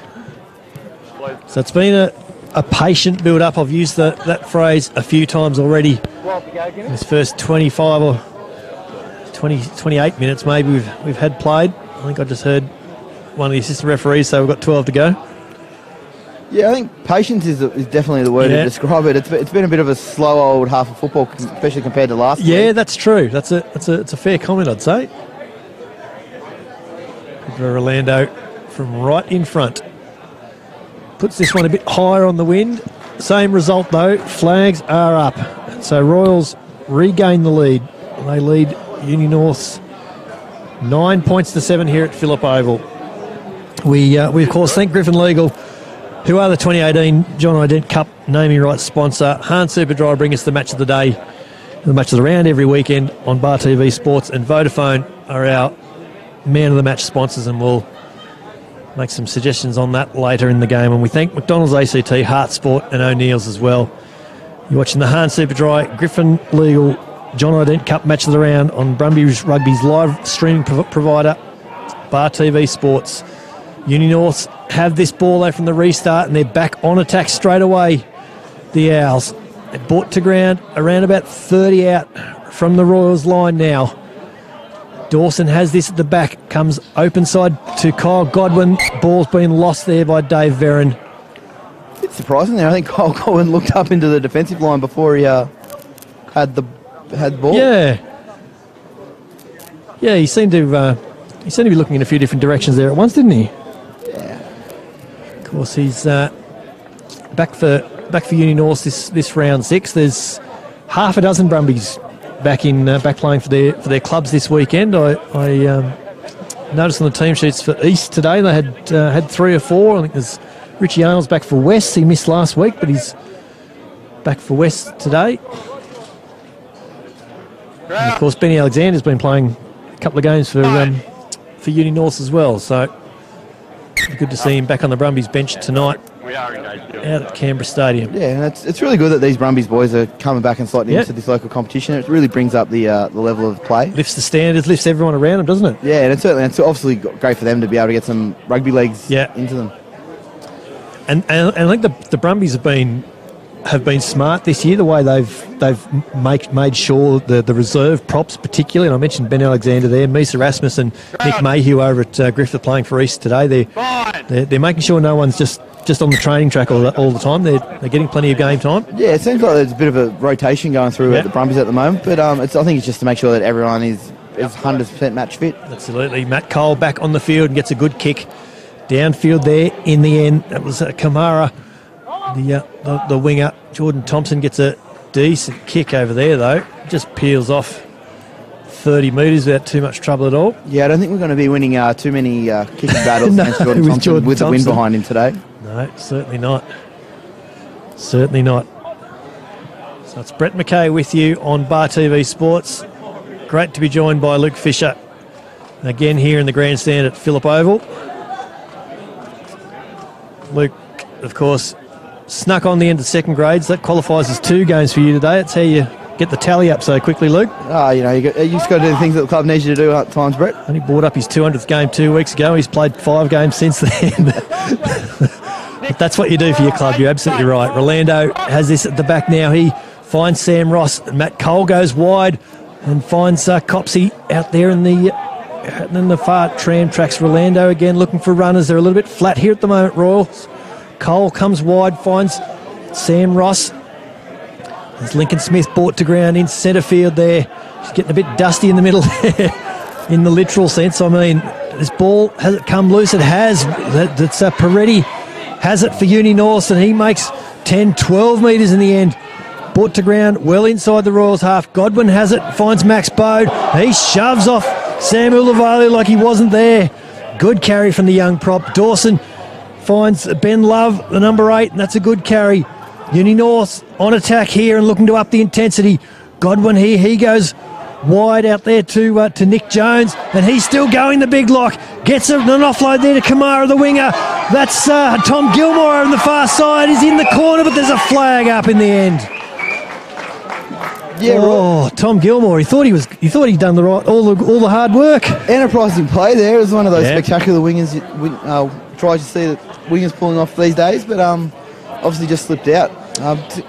So it's been a patient build-up. I've used that phrase a few times already. In this first 25 or 28 minutes maybe we've had played. I think I just heard one of the assistant referees say we've got 12 to go. Yeah, I think patience is definitely the word to describe it. It's been a bit of a slow old half of football, especially compared to last week. Yeah, that's true. It's a fair comment, I'd say. For Orlando from right in front. Puts this one a bit higher on the wind. Same result though. Flags are up. So Royals regain the lead. They lead Uni-Norths 9 points to 7 here at Phillip Oval. We of course thank Griffin Legal, who are the 2018 John Dent Cup naming rights sponsor. Hahn Superdry bring us the match of the day, the match of the round every weekend on Bar TV Sports, and Vodafone are our man of the match sponsors, and we'll make some suggestions on that later in the game. And we thank McDonald's, ACT, Heart Sport and O'Neill's as well. You're watching the Hahn Superdry Griffin Legal John Dent Cup match of the round on Brumbies Rugby's live streaming provider, Bar TV Sports. Uni-Norths have this ball though from the restart, and they're back on attack straight away. The Owls. They're brought to ground around about 30 out from the Royals line now. Dawson has this at the back, comes open side to Kyle Godwin. Ball's been lost there by Dave Verron. A bit surprising there. I think Kyle Godwin looked up into the defensive line before he had the ball. Yeah, he seemed to be looking in a few different directions there at once, didn't he? Yeah. Of course, he's back for Uni-Norths this round 6. There's half a dozen Brumbies back playing for their clubs this weekend. I noticed on the team sheets for East today they had 3 or 4. I think there's Richie Arnold's back for West. He missed last week, but he's back for West today. And of course, Benny Alexander's been playing a couple of games for Uni-Norths as well. So good to see him back on the Brumbies bench tonight. We are engaged. Out at Canberra Stadium. Yeah, and it's really good that these Brumbies boys are coming back and slotting into this local competition. It really brings up the level of play. Lifts the standards, lifts everyone around them, doesn't it? Yeah, and it's obviously great for them to be able to get some rugby legs into them. And I think the Brumbies have been smart this year, the way they've made sure the reserve props particularly, and I mentioned Ben Alexander there, Misa Rasmus and Nick Mayhew over at Griffith playing for East today. They're making sure no one's just on the training track all the time. They're getting plenty of game time. Yeah, it seems like there's a bit of a rotation going through at the Brumbies at the moment, but I think it's just to make sure that everyone is 100% match fit. Absolutely. Matt Cole back on the field and gets a good kick downfield there in the end. That was Kamara, the winger. Jordan Thompson gets a decent kick over there though. Just peels off 30 metres without too much trouble at all. Yeah, I don't think we're going to be winning too many kicking battles against Jordan Thompson with the wind behind him today. No, certainly not. Certainly not. So it's Brett McKay with you on Bar TV Sports. Great to be joined by Luke Fisher again here in the grandstand at Phillip Oval. Luke, of course, snuck on the end of second grades. That qualifies as 2 games for you today. That's how you get the tally up so quickly, Luke. You just got to do the things that the club needs you to do at times, Brett. And he brought up his 200th game 2 weeks ago. He's played 5 games since then. But that's what you do for your club. You're absolutely right. Rolando has this at the back now. He finds Sam Ross. Matt Cole goes wide and finds Copsey out there in the far tram tracks. Rolando again looking for runners. They're a little bit flat here at the moment, Royals. Cole comes wide, finds Sam Ross. There's Lincoln Smith brought to ground in centre field there. He's getting a bit dusty in the middle there, in the literal sense. I mean, this ball, has it come loose? It has. That's Peretti has it for Uni-Norths, and he makes 10, 12 metres in the end. Brought to ground well inside the Royals half. Godwin has it, finds Max Bode. He shoves off Sam Ulavali like he wasn't there. Good carry from the young prop. Dawson finds Ben Love, the number 8, and that's a good carry. Uni-Norths on attack here and looking to up the intensity. Godwin here, he goes wide out there to Nick Jones, and he's still going the big lock. Gets an offload there to Kamara, the winger. That's Tom Gilmore on the far side. He's in the corner, but there's a flag up in the end. Yeah, right. Tom Gilmore. He thought he'd done all the hard work. Enterprising play there. It was one of those spectacular wingers tries to see that wingers pulling off these days, but obviously just slipped out.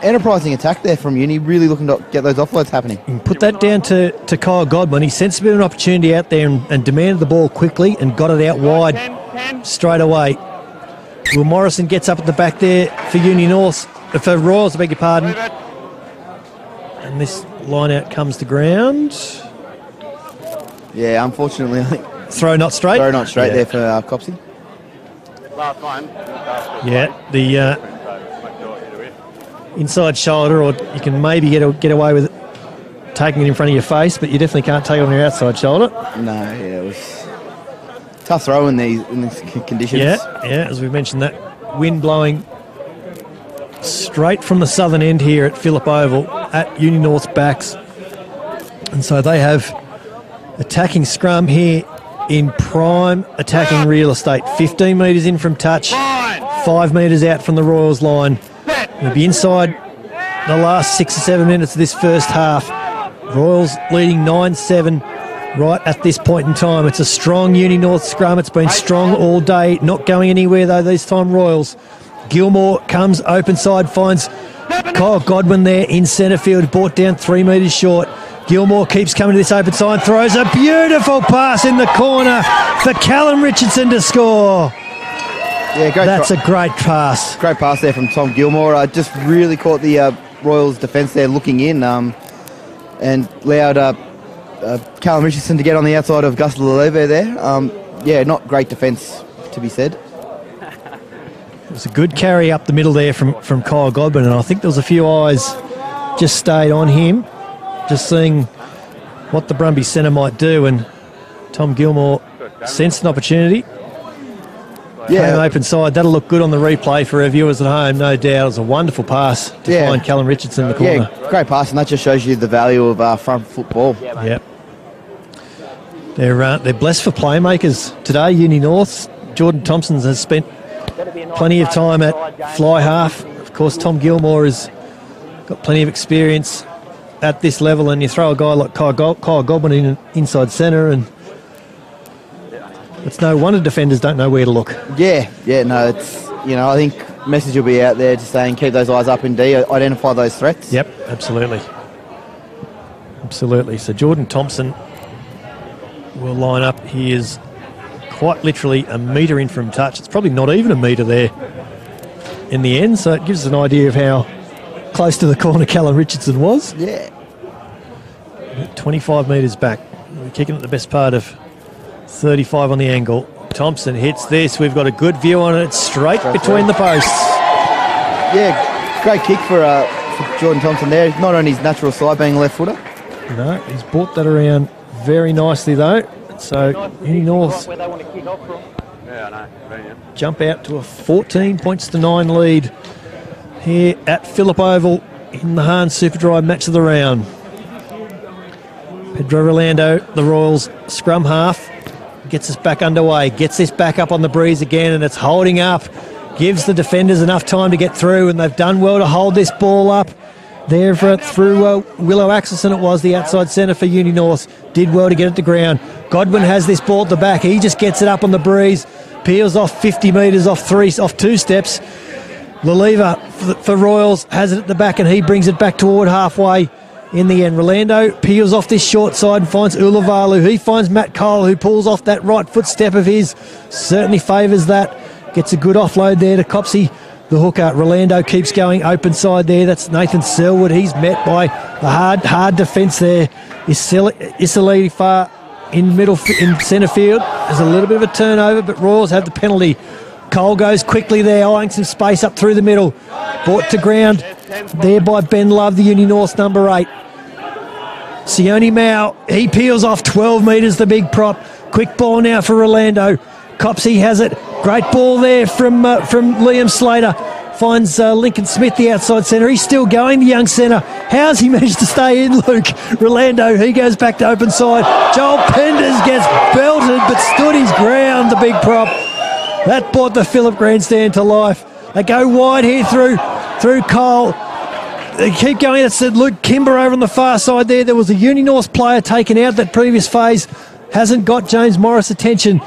Enterprising attack there from Uni, really looking to get those offloads happening. Put that down to Kyle Godwin. He sensed a bit of an opportunity out there and demanded the ball quickly and got it out wide straight away. Will Morrison gets up at the back there for Uni-Norths, for Royals, I beg your pardon. And this line out comes to ground. Yeah, unfortunately, I think Throw not straight. throw not straight there for Copsey. Last one. Yeah, the inside shoulder, or you can maybe get away with it, taking it in front of your face, but you definitely can't take it on your outside shoulder. No, yeah, it was tough throw in these conditions. Yeah, as we mentioned, that wind blowing straight from the southern end here at Phillip Oval at Uni-Norths backs. And so they have attacking scrum here in prime attacking real estate. 15 metres in from touch, 5 metres out from the Royals line. We'll be inside the last 6 or 7 minutes of this first half. Royals leading 9-7 right at this point in time. It's a strong Uni-Norths scrum. It's been strong all day. Not going anywhere though this time, Royals. Gilmore comes open side, finds Kyle Godwin there in centre field, brought down 3 metres short. Gilmore keeps coming to this open side, throws a beautiful pass in the corner for Callum Richardson to score. Yeah, That's a great pass. Great pass there from Tom Gilmore. Just really caught the Royals defence there looking in and allowed Callum Richardson to get on the outside of Gus Laleve there. Yeah, not great defence, to be said. It was a good carry up the middle there from Kyle Godwin, and I think there was a few eyes just stayed on him, just seeing what the Brumbies centre might do, and Tom Gilmore sensed an opportunity. Came open side. That'll look good on the replay for our viewers at home, no doubt. It was a wonderful pass to find Callum Richardson in the corner. Yeah, great pass, and that just shows you the value of front football. Yep. They're blessed for playmakers today, Uni-Norths. Jordan Thompson has spent plenty of time at fly half. Of course, Tom Gilmore has got plenty of experience at this level, and you throw a guy like Kyle Godwin in inside centre, and it's no wonder defenders don't know where to look. Yeah, no, it's, I think message will be out there just saying keep those eyes up in D, identify those threats. Yep, absolutely. Absolutely. So Jordan Thompson will line up. He is quite literally a metre in from touch. It's probably not even a metre there in the end, so it gives us an idea of how close to the corner Callum Richardson was. Yeah. 25 metres back. We're kicking at the best part of 35 on the angle. Thompson hits this. We've got a good view on it. It's straight between the posts. Yeah, great kick for Jordan Thompson there. Not on his natural side, being a left footer. No, he's brought that around very nicely though. So Uni-Norths jump out to a 14 points to 9 lead here at Phillip Oval in the Hahn Superdry match of the round. Pedro Rolando, the Royals scrum half, gets us back underway, gets this back up on the breeze again, and it's holding up, gives the defenders enough time to get through, and they've done well to hold this ball up there through Willow Axelson. It was the outside centre for Uni-Norths, did well to get it to ground. Godwin has this ball at the back, he just gets it up on the breeze, peels off 50 metres off 2 steps. Laleva for Royals has it at the back, and he brings it back toward halfway. In the end, Rolando peels off this short side and finds Ulavalu. He finds Matt Cole, who pulls off that right foot step of his. Certainly favours that. Gets a good offload there to Copsey, the hooker. Rolando keeps going open side there. That's Nathan Selwood. He's met by the hard defence there. Isali far in centre field. There's a little bit of a turnover, but Royals have the penalty. Cole goes quickly there, eyeing some space up through the middle. Brought to ground there by Ben Love, the Uni-Norths number 8. Sione Mao, he peels off 12 metres, the big prop. Quick ball now for Rolando. Copsey has it. Great ball there from Liam Slater. Finds Lincoln Smith, the outside centre. He's still going, the young centre. How's he managed to stay in, Luke? Rolando, he goes back to open side. Joel Penders gets belted but stood his ground, the big prop. That brought the Phillip grandstand to life. They go wide here through Cole. They keep going. It's Luke Kimber over on the far side there. There was a Uni-Norths player taken out that previous phase. Hasn't got James Morris' attention.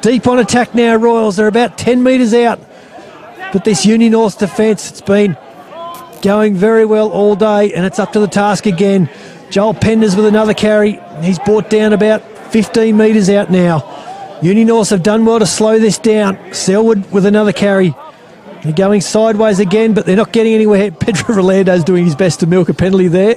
Deep on attack now, Royals. They're about 10 metres out. But this Uni-Norths defence, it's been going very well all day, and it's up to the task again. Joel Penders with another carry. He's brought down about 15 metres out now. Uni-Norths have done well to slow this down. Selwood with another carry. They're going sideways again, but they're not getting anywhere. Pedro Rolando's doing his best to milk a penalty there.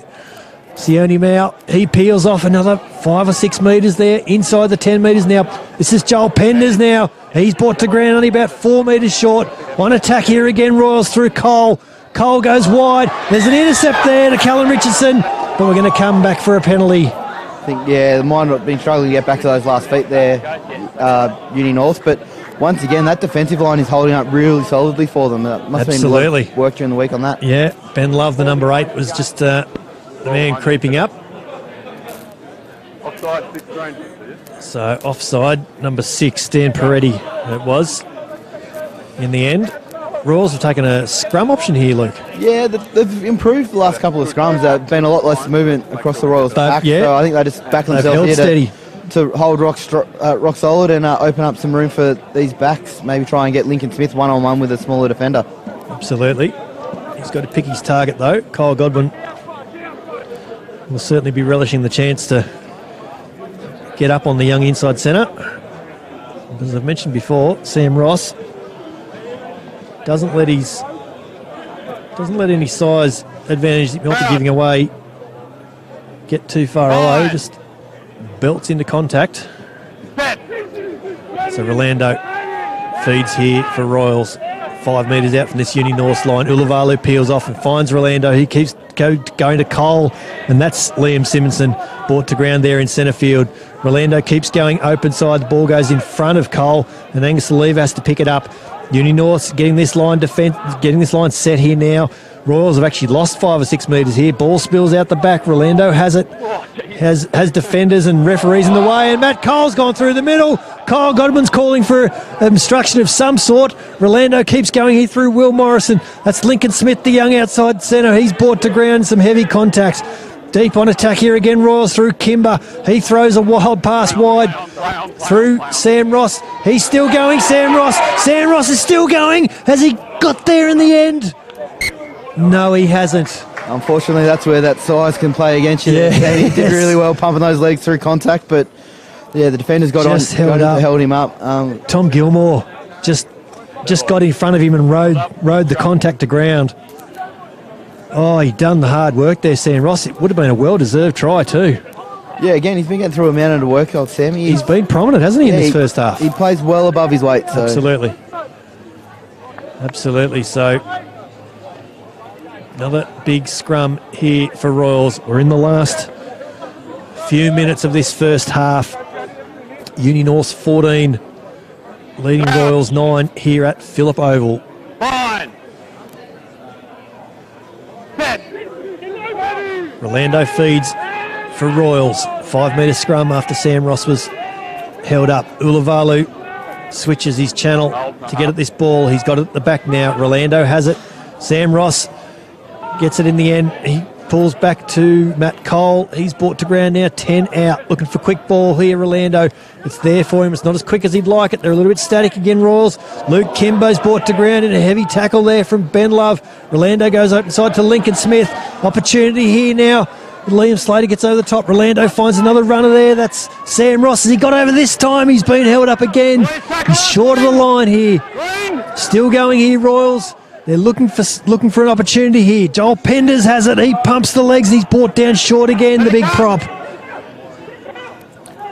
Sione Mao, he peels off another 5 or 6 metres there, inside the 10 metres now. This is Joel Penders now. He's brought to ground only about 4 metres short. On attack here again, Royals through Cole. Cole goes wide. There's an intercept there to Callum Richardson, but we're going to come back for a penalty. I think, yeah, the Mine have been struggling to get back to those last feet there, Uni-Norths, but once again, that defensive line is holding up really solidly for them. Must have been a lot of work during the week on that. Yeah, Ben Love, the number 8, was just the man creeping up. Offside, 6 green. So offside, number 6, Dan Peretti, it was, in the end. Royals have taken a scrum option here, Luke. Yeah, they've improved the last couple of scrums. There's been a lot less movement across the Royals' back, yeah, so I think they just back themselves here to hold rock solid and open up some room for these backs. Maybe try and get Lincoln Smith one-on-one with a smaller defender. Absolutely. He's got to pick his target, though. Kyle Godwin will certainly be relishing the chance to get up on the young inside centre. As I've mentioned before, Sam Ross doesn't let any size advantage that he might be giving away get too far away. Just belts into contact. So Rolando feeds here for Royals. 5 metres out from this Uni-Norths line. Ulavalu peels off and finds Rolando. He keeps going to Cole, and that's Liam Simonson brought to ground there in centre field. Rolando keeps going open side. The ball goes in front of Cole, and Angus Lever has to pick it up. Uni-Norths getting this line set here now. Royals have actually lost 5 or 6 metres here. Ball spills out the back. Rolando has it. Has defenders and referees in the way, and Matt Cole's gone through the middle. Kyle Godwin's calling for obstruction of some sort. Rolando keeps going here through Will Morrison. That's Lincoln Smith, the young outside centre. He's brought to ground, some heavy contacts. Deep on attack here again, Royals through Kimber. He throws a wild pass wide through Sam Ross. He's still going, Sam Ross. Sam Ross is still going. Has he got there in the end? No, he hasn't. Unfortunately, that's where that size can play against you. Yeah. He did really well pumping those legs through contact, but yeah, the defenders got held him up. Tom Gilmore just got in front of him and rode the contact to ground. Oh, he done the hard work there, Sam Ross. It would have been a well-deserved try too. Yeah, again, he's been getting through a mountain of work, old Sammy. He's been prominent, hasn't he, in this first half? He plays well above his weight. So. Absolutely. So another big scrum here for Royals. We're in the last few minutes of this first half. Uni-Norths 14, leading Royals 9 here at Phillip Oval. Rolando feeds for Royals. 5 metre scrum after Sam Ross was held up. Ulavalu switches his channel to get at this ball. He's got it at the back now. Rolando has it. Sam Ross gets it in the end. He pulls back to Matt Cole. He's brought to ground now. 10 out. Looking for quick ball here, Rolando. It's there for him. It's not as quick as he'd like it. They're a little bit static again, Royals. Luke Kimbo's brought to ground in a heavy tackle there from Ben Love. Rolando goes open side to Lincoln Smith. Opportunity here now. Liam Slater gets over the top. Rolando finds another runner there. That's Sam Ross. Has he got over this time? He's been held up again. He's short of the line here. Still going here, Royals. They're looking for an opportunity here. Joel Penders has it. He pumps the legs. He's brought down short again, the big prop.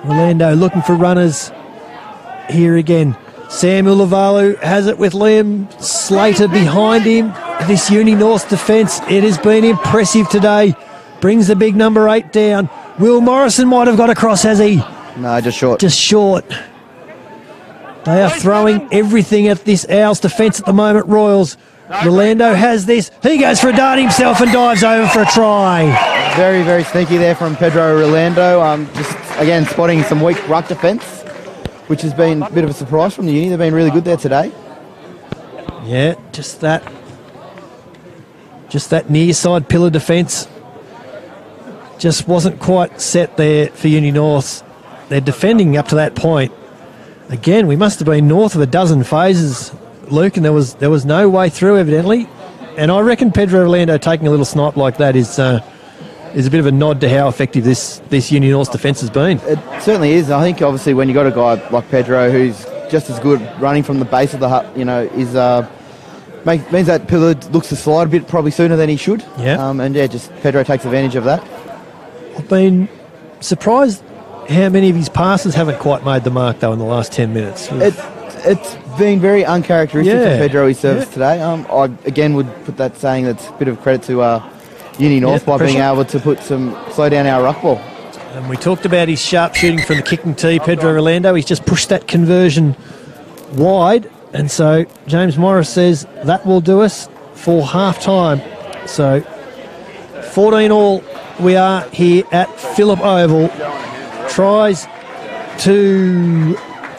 Rolando looking for runners here again. Sam Ulavalu has it with Liam Slater behind him. This Uni-Norths defence, it has been impressive today. Brings the big number 8 down. Will Morrison might have got across, has he? No, just short. Just short. They are throwing everything at this Owls defence at the moment, Royals. Rolando has this. He goes for a dart himself and dives over for a try. Very, very sneaky there from Pedro Rolando. Just, again, spotting some weak ruck defence, which has been a bit of a surprise from the Uni. They've been really good there today. Yeah, just that near side pillar defence just wasn't quite set there for Uni-Norths. They're defending up to that point. Again, we must have been north of a dozen phases, Luke, and there was no way through, evidently. And I reckon Pedro Rolando taking a little snipe like that is a bit of a nod to how effective this Uni-Norths defence has been. It certainly is. I think, obviously, when you got a guy like Pedro who's just as good running from the base of the hut, is means that Pillar looks to slide a bit probably sooner than he should. Yeah. And just Pedro takes advantage of that. I've been surprised how many of his passes haven't quite made the mark, though, in the last 10 minutes. It's been very uncharacteristic for Pedro, his service today. I, again, would put that saying that's a bit of credit to Uni-Norths by being able to slow down our ruck ball. And we talked about his sharp shooting from the kicking tee, Pedro Orlando. He's just pushed that conversion wide. And so James Morris says that will do us for half-time. So 14 all we are here at Phillip Oval. Tries to...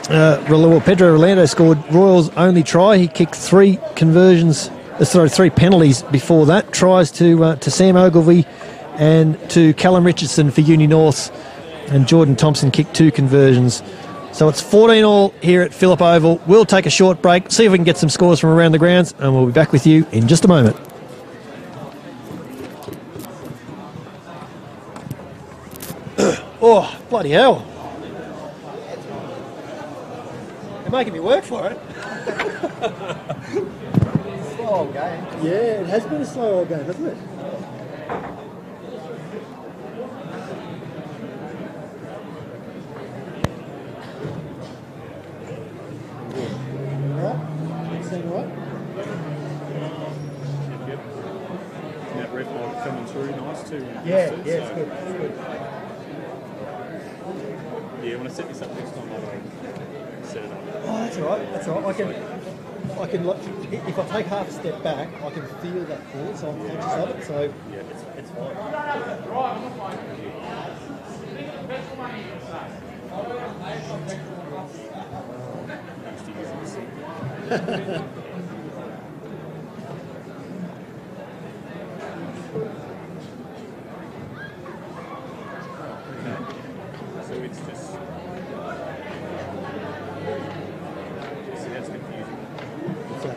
Pedro Orlando scored Royals' only try. He kicked 3 penalties before that. Tries to Sam Ogilvie and to Callum Richardson for Uni-Norths. And Jordan Thompson kicked 2 conversions. So it's 14 all here at Phillip Oval. We'll take a short break, see if we can get some scores from around the grounds, and we'll be back with you in just a moment. Oh, bloody hell. They're making me work for it. Slow old game. Yeah, it has been a slow old game, hasn't it? That red light coming through nice too. Yeah, it's good. It's good. Yeah, when I set this up next time, I'll set it up. Oh, that's all right. That's all right. I can look, if I take half a step back, I can feel that ball, so I'm conscious of it. So Yeah, it's fine. So it's just... See, that's confusing. what's that?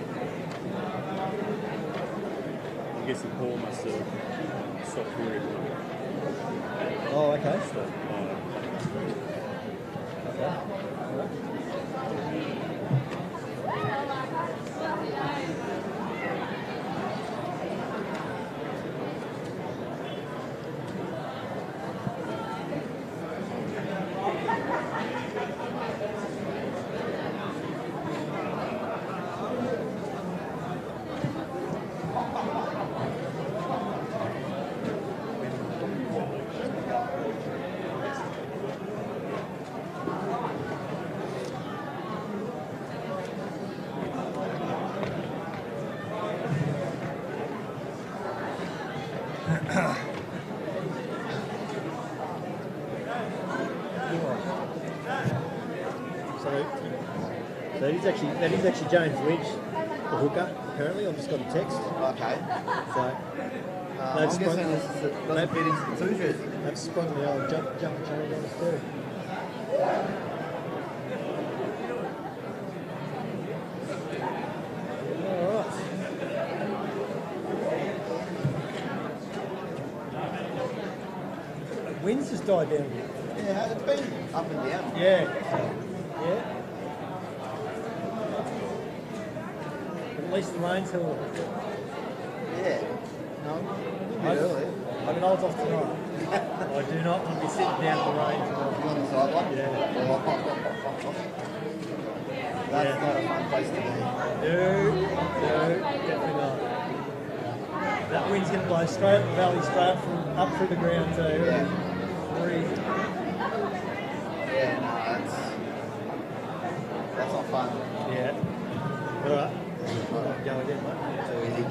I guess the ball must have stopped where it was. Oh, okay. That is actually James Lynch, the hooker. Apparently, I've just got a text. Okay. So I'm guessing this doesn't fit into the 2 jersey. that's sprung the old jump channel on the story. All right. The wind's just died down here. Yeah, it's been up and down. Yeah. At least the rain's held. Yeah. No, a bit early. I mean, I was off tonight. I do not want to be sitting down in the rain tonight. You on the sideline? Yeah. That's not a fun place to be. No, definitely not. That wind's going to blow straight up the valley, straight from up through the ground too. Yeah. Freezing. Yeah, no, that's not fun. Yeah. All right. Go again, mate. Too easy.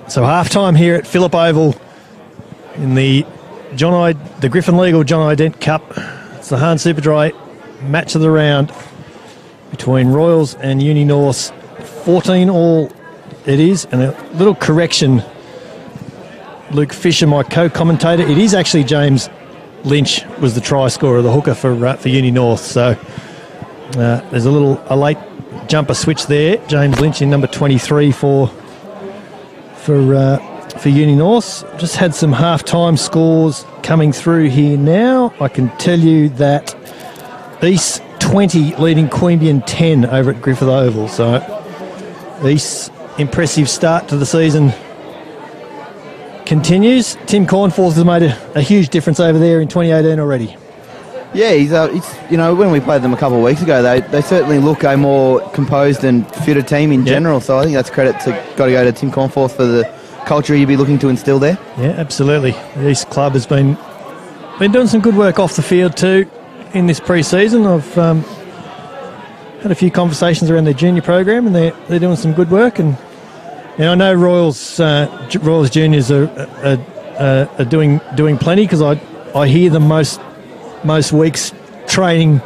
So half-time here at Phillip Oval in the Griffin Legal John Dent Cup. It's the Hahn Superdry match of the round between Royals and Uni-Norths. 14 all it is, and a little correction. Luke Fisher, my co-commentator, it is actually James Lynch was the try scorer, the hooker for Uni-Norths. So there's a late jumper switch there. James Lynch in number 23 for for Uni-Norths. Just had some half-time scores coming through here now. I can tell you that East 20 leading Queanbeyan 10 over at Griffith Oval. So East's impressive start to the season continues. Tim Cornforth has made a huge difference over there in 2018 already. Yeah, he's when we played them a couple of weeks ago, they certainly look a more composed and fitter team in general. So I think that's got to go to Tim Cornforth for the culture you'd be looking to instill there. Yeah, absolutely. The East Club has been doing some good work off the field too in this pre-season. I've had a few conversations around their junior program, and they're doing some good work. And I know Royals juniors are doing plenty, because I hear them most weeks training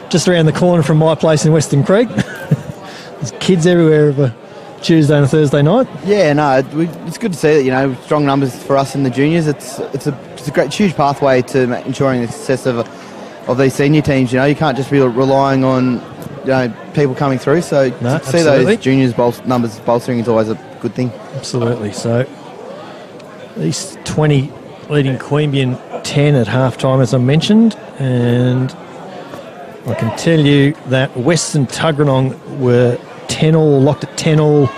just around the corner from my place in Western Creek. There's kids everywhere of a Tuesday and a Thursday night. Yeah, no, it's good to see that, strong numbers for us in the juniors. It's a great, huge pathway to ensuring the success of these senior teams. You can't just be relying on people coming through. So to see those juniors numbers bolstering is always a good thing. Absolutely. So East 20 leading Queanbeyan 10 at half-time, as I mentioned, and I can tell you that Western Tuggeranong were 10-all, locked at 10-all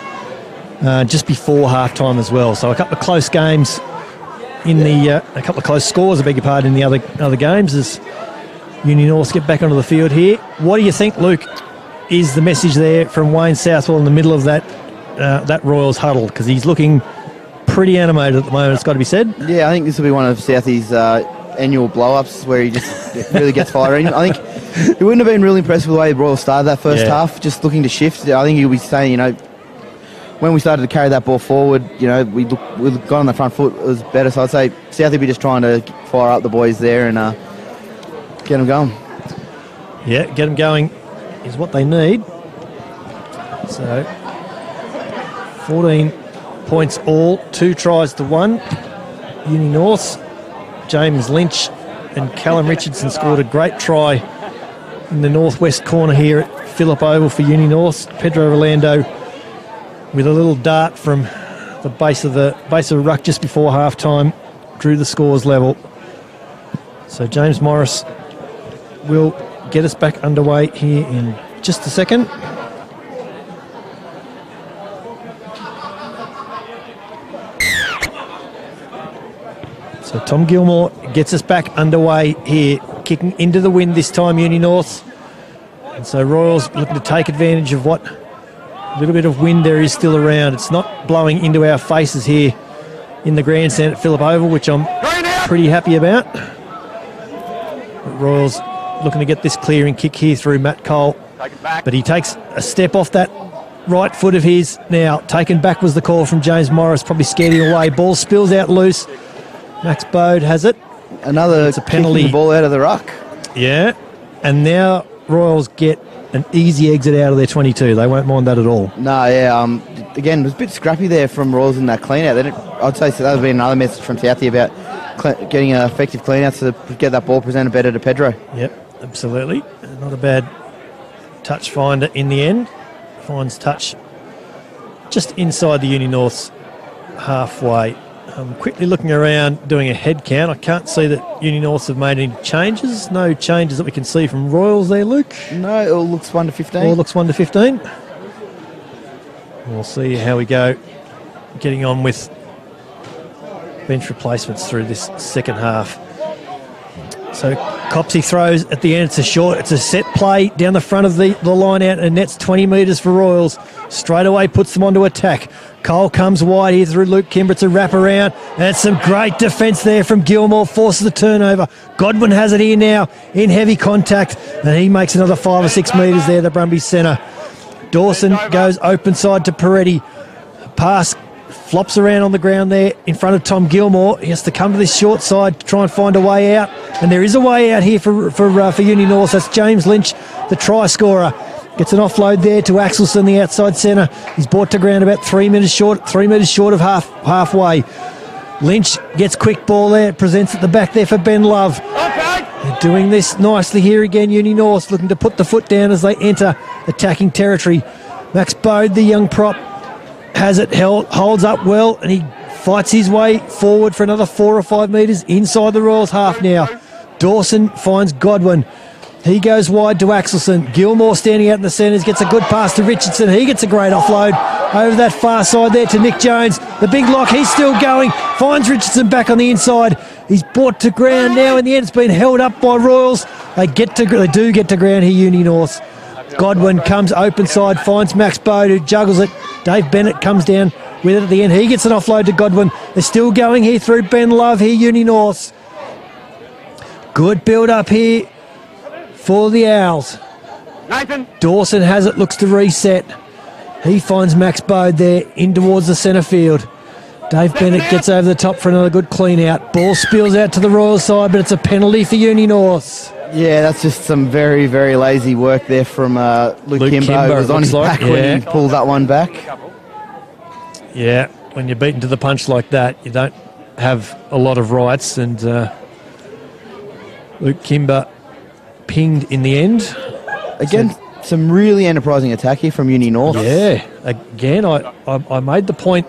just before half-time as well. So a couple of close games a couple of close scores, I beg your pardon, in the other games as Uni-Norths get back onto the field here. What do you think, Luke, is the message there from Wayne Southwell in the middle of that Royals huddle? Because he's looking pretty animated at the moment, it's got to be said. Yeah, I think this will be one of Southie's annual blow-ups where he just really gets fired. I think he wouldn't have been really impressed with the way the Royals started that first half, just looking to shift. I think he'll be saying, when we started to carry that ball forward, we got on the front foot, it was better. So I'd say Southie will be just trying to fire up the boys there and get them going. Yeah, get them going is what they need. So 14 points all, 2 tries to 1. Uni-Norths, James Lynch and Callum Richardson scored a great try in the northwest corner here at Phillip Oval for Uni-Norths. Pedro Rolando with a little dart from the base of the ruck just before half-time drew the scores level. So James Morris will get us back underway here in just a second. So Tom Gilmore gets us back underway here, kicking into the wind this time, Uni-Norths. And so Royals looking to take advantage of what little bit of wind there is still around. It's not blowing into our faces here in the grandstand at Phillip Oval, which I'm pretty happy about. But Royals looking to get this clearing kick here through Matt Cole. But he takes a step off that right foot of his. Now, taken back was the call from James Morris, probably scared him away. Ball spills out loose. Max Bode has it. It's a penalty. The ball out of the ruck. Yeah. And now Royals get an easy exit out of their 22. They won't mind that at all. No, yeah. Again, it was a bit scrappy there from Royals in that clean-out. I'd say that would be another message from Southie about getting an effective clean-out to get that ball presented better to Pedro. Yep, absolutely. Not a bad touch finder in the end. Finds touch just inside the Uni-Norths halfway. I'm quickly looking around, doing a head count. I can't see that Uni-Norths have made any changes. No changes that we can see from Royals there, Luke. No, it all looks 1 to 15. All looks 1 to 15. We'll see how we go getting on with bench replacements through this second half. So Copsey throws at the end. It's a set play down the front of the line out, and net's 20 metres for Royals. Straight away puts them onto attack. Cole comes wide here through Luke Kimber. It's a wrap-around, and some great defence there from Gilmore. Forces the turnover. Godwin has it here now in heavy contact, and he makes another 5 or 6 metres there, the Brumbies centre. Dawson goes open side to Peretti. Pass flops around on the ground there in front of Tom Gilmore. He has to come to this short side to try and find a way out, and there is a way out here for Uni-Norths. That's James Lynch, the try scorer. Gets an offload there to Axelson, the outside centre. He's brought to ground about 3 metres short of halfway. Lynch gets quick ball there, presents at the back there for Ben Love. They're doing this nicely here again, Uni-Norths, looking to put the foot down as they enter attacking territory. Max Bode, the young prop, has it, holds up well, and he fights his way forward for another 4 or 5 metres inside the Royals half now. Dawson finds Godwin. He goes wide to Axelson. Gilmore standing out in the centres, gets a good pass to Richardson. He gets a great offload over that far side there to Nick Jones. The big lock, he's still going. Finds Richardson back on the inside. He's brought to ground now. In the end, it's been held up by Royals. They do get to ground here, Uni-Norths. Godwin comes open side, finds Max Bode, who juggles it. Dave Bennett comes down with it at the end. He gets an offload to Godwin. They're still going here through Ben Love here, Uni-Norths. Good build up here for the Owls. Nathan. Dawson has it, looks to reset. He finds Max Bode there in towards the centre field. Dave Bennett gets over the top for another good clean out. Ball spills out to the Royal side, but it's a penalty for Uni-Norths. Yeah, that's just some very, very lazy work there from Luke Kimber. It was on his back when he pulled that one back. Yeah, when you're beaten to the punch like that, you don't have a lot of rights, and Luke Kimber pinged in the end. Again, some really enterprising attack here from Uni-North. Yeah, again, I made the point,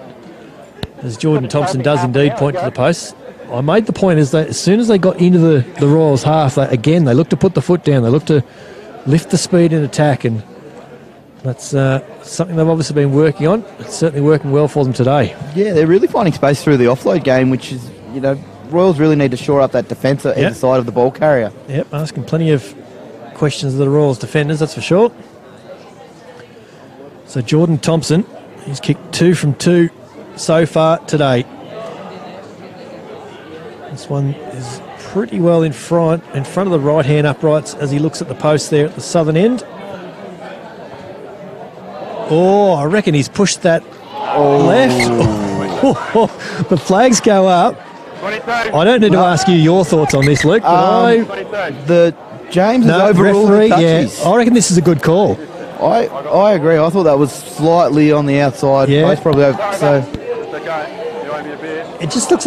as Jordan Thompson does indeed point to the post, I made the point is that as soon as they got into the Royals half, they looked to put the foot down, they looked to lift the speed in attack, and that's something they've obviously been working on. It's certainly working well for them today. Yeah, they're really finding space through the offload game, which is, Royals really need to shore up that defence at either side of the ball carrier. Yep, asking plenty of questions of the Royals defenders, that's for sure. So Jordan Thompson, he's kicked 2 from 2 so far today. This one is pretty well in front of the right-hand uprights as he looks at the post there at the southern end. Oh, I reckon he's pushed that left. Oh, the flags go up. I don't need to ask you your thoughts on this, Luke. James has overruled the touches. Yeah, I reckon this is a good call. I agree. I thought that was slightly on the outside. Yeah. Post probably over, so it just looks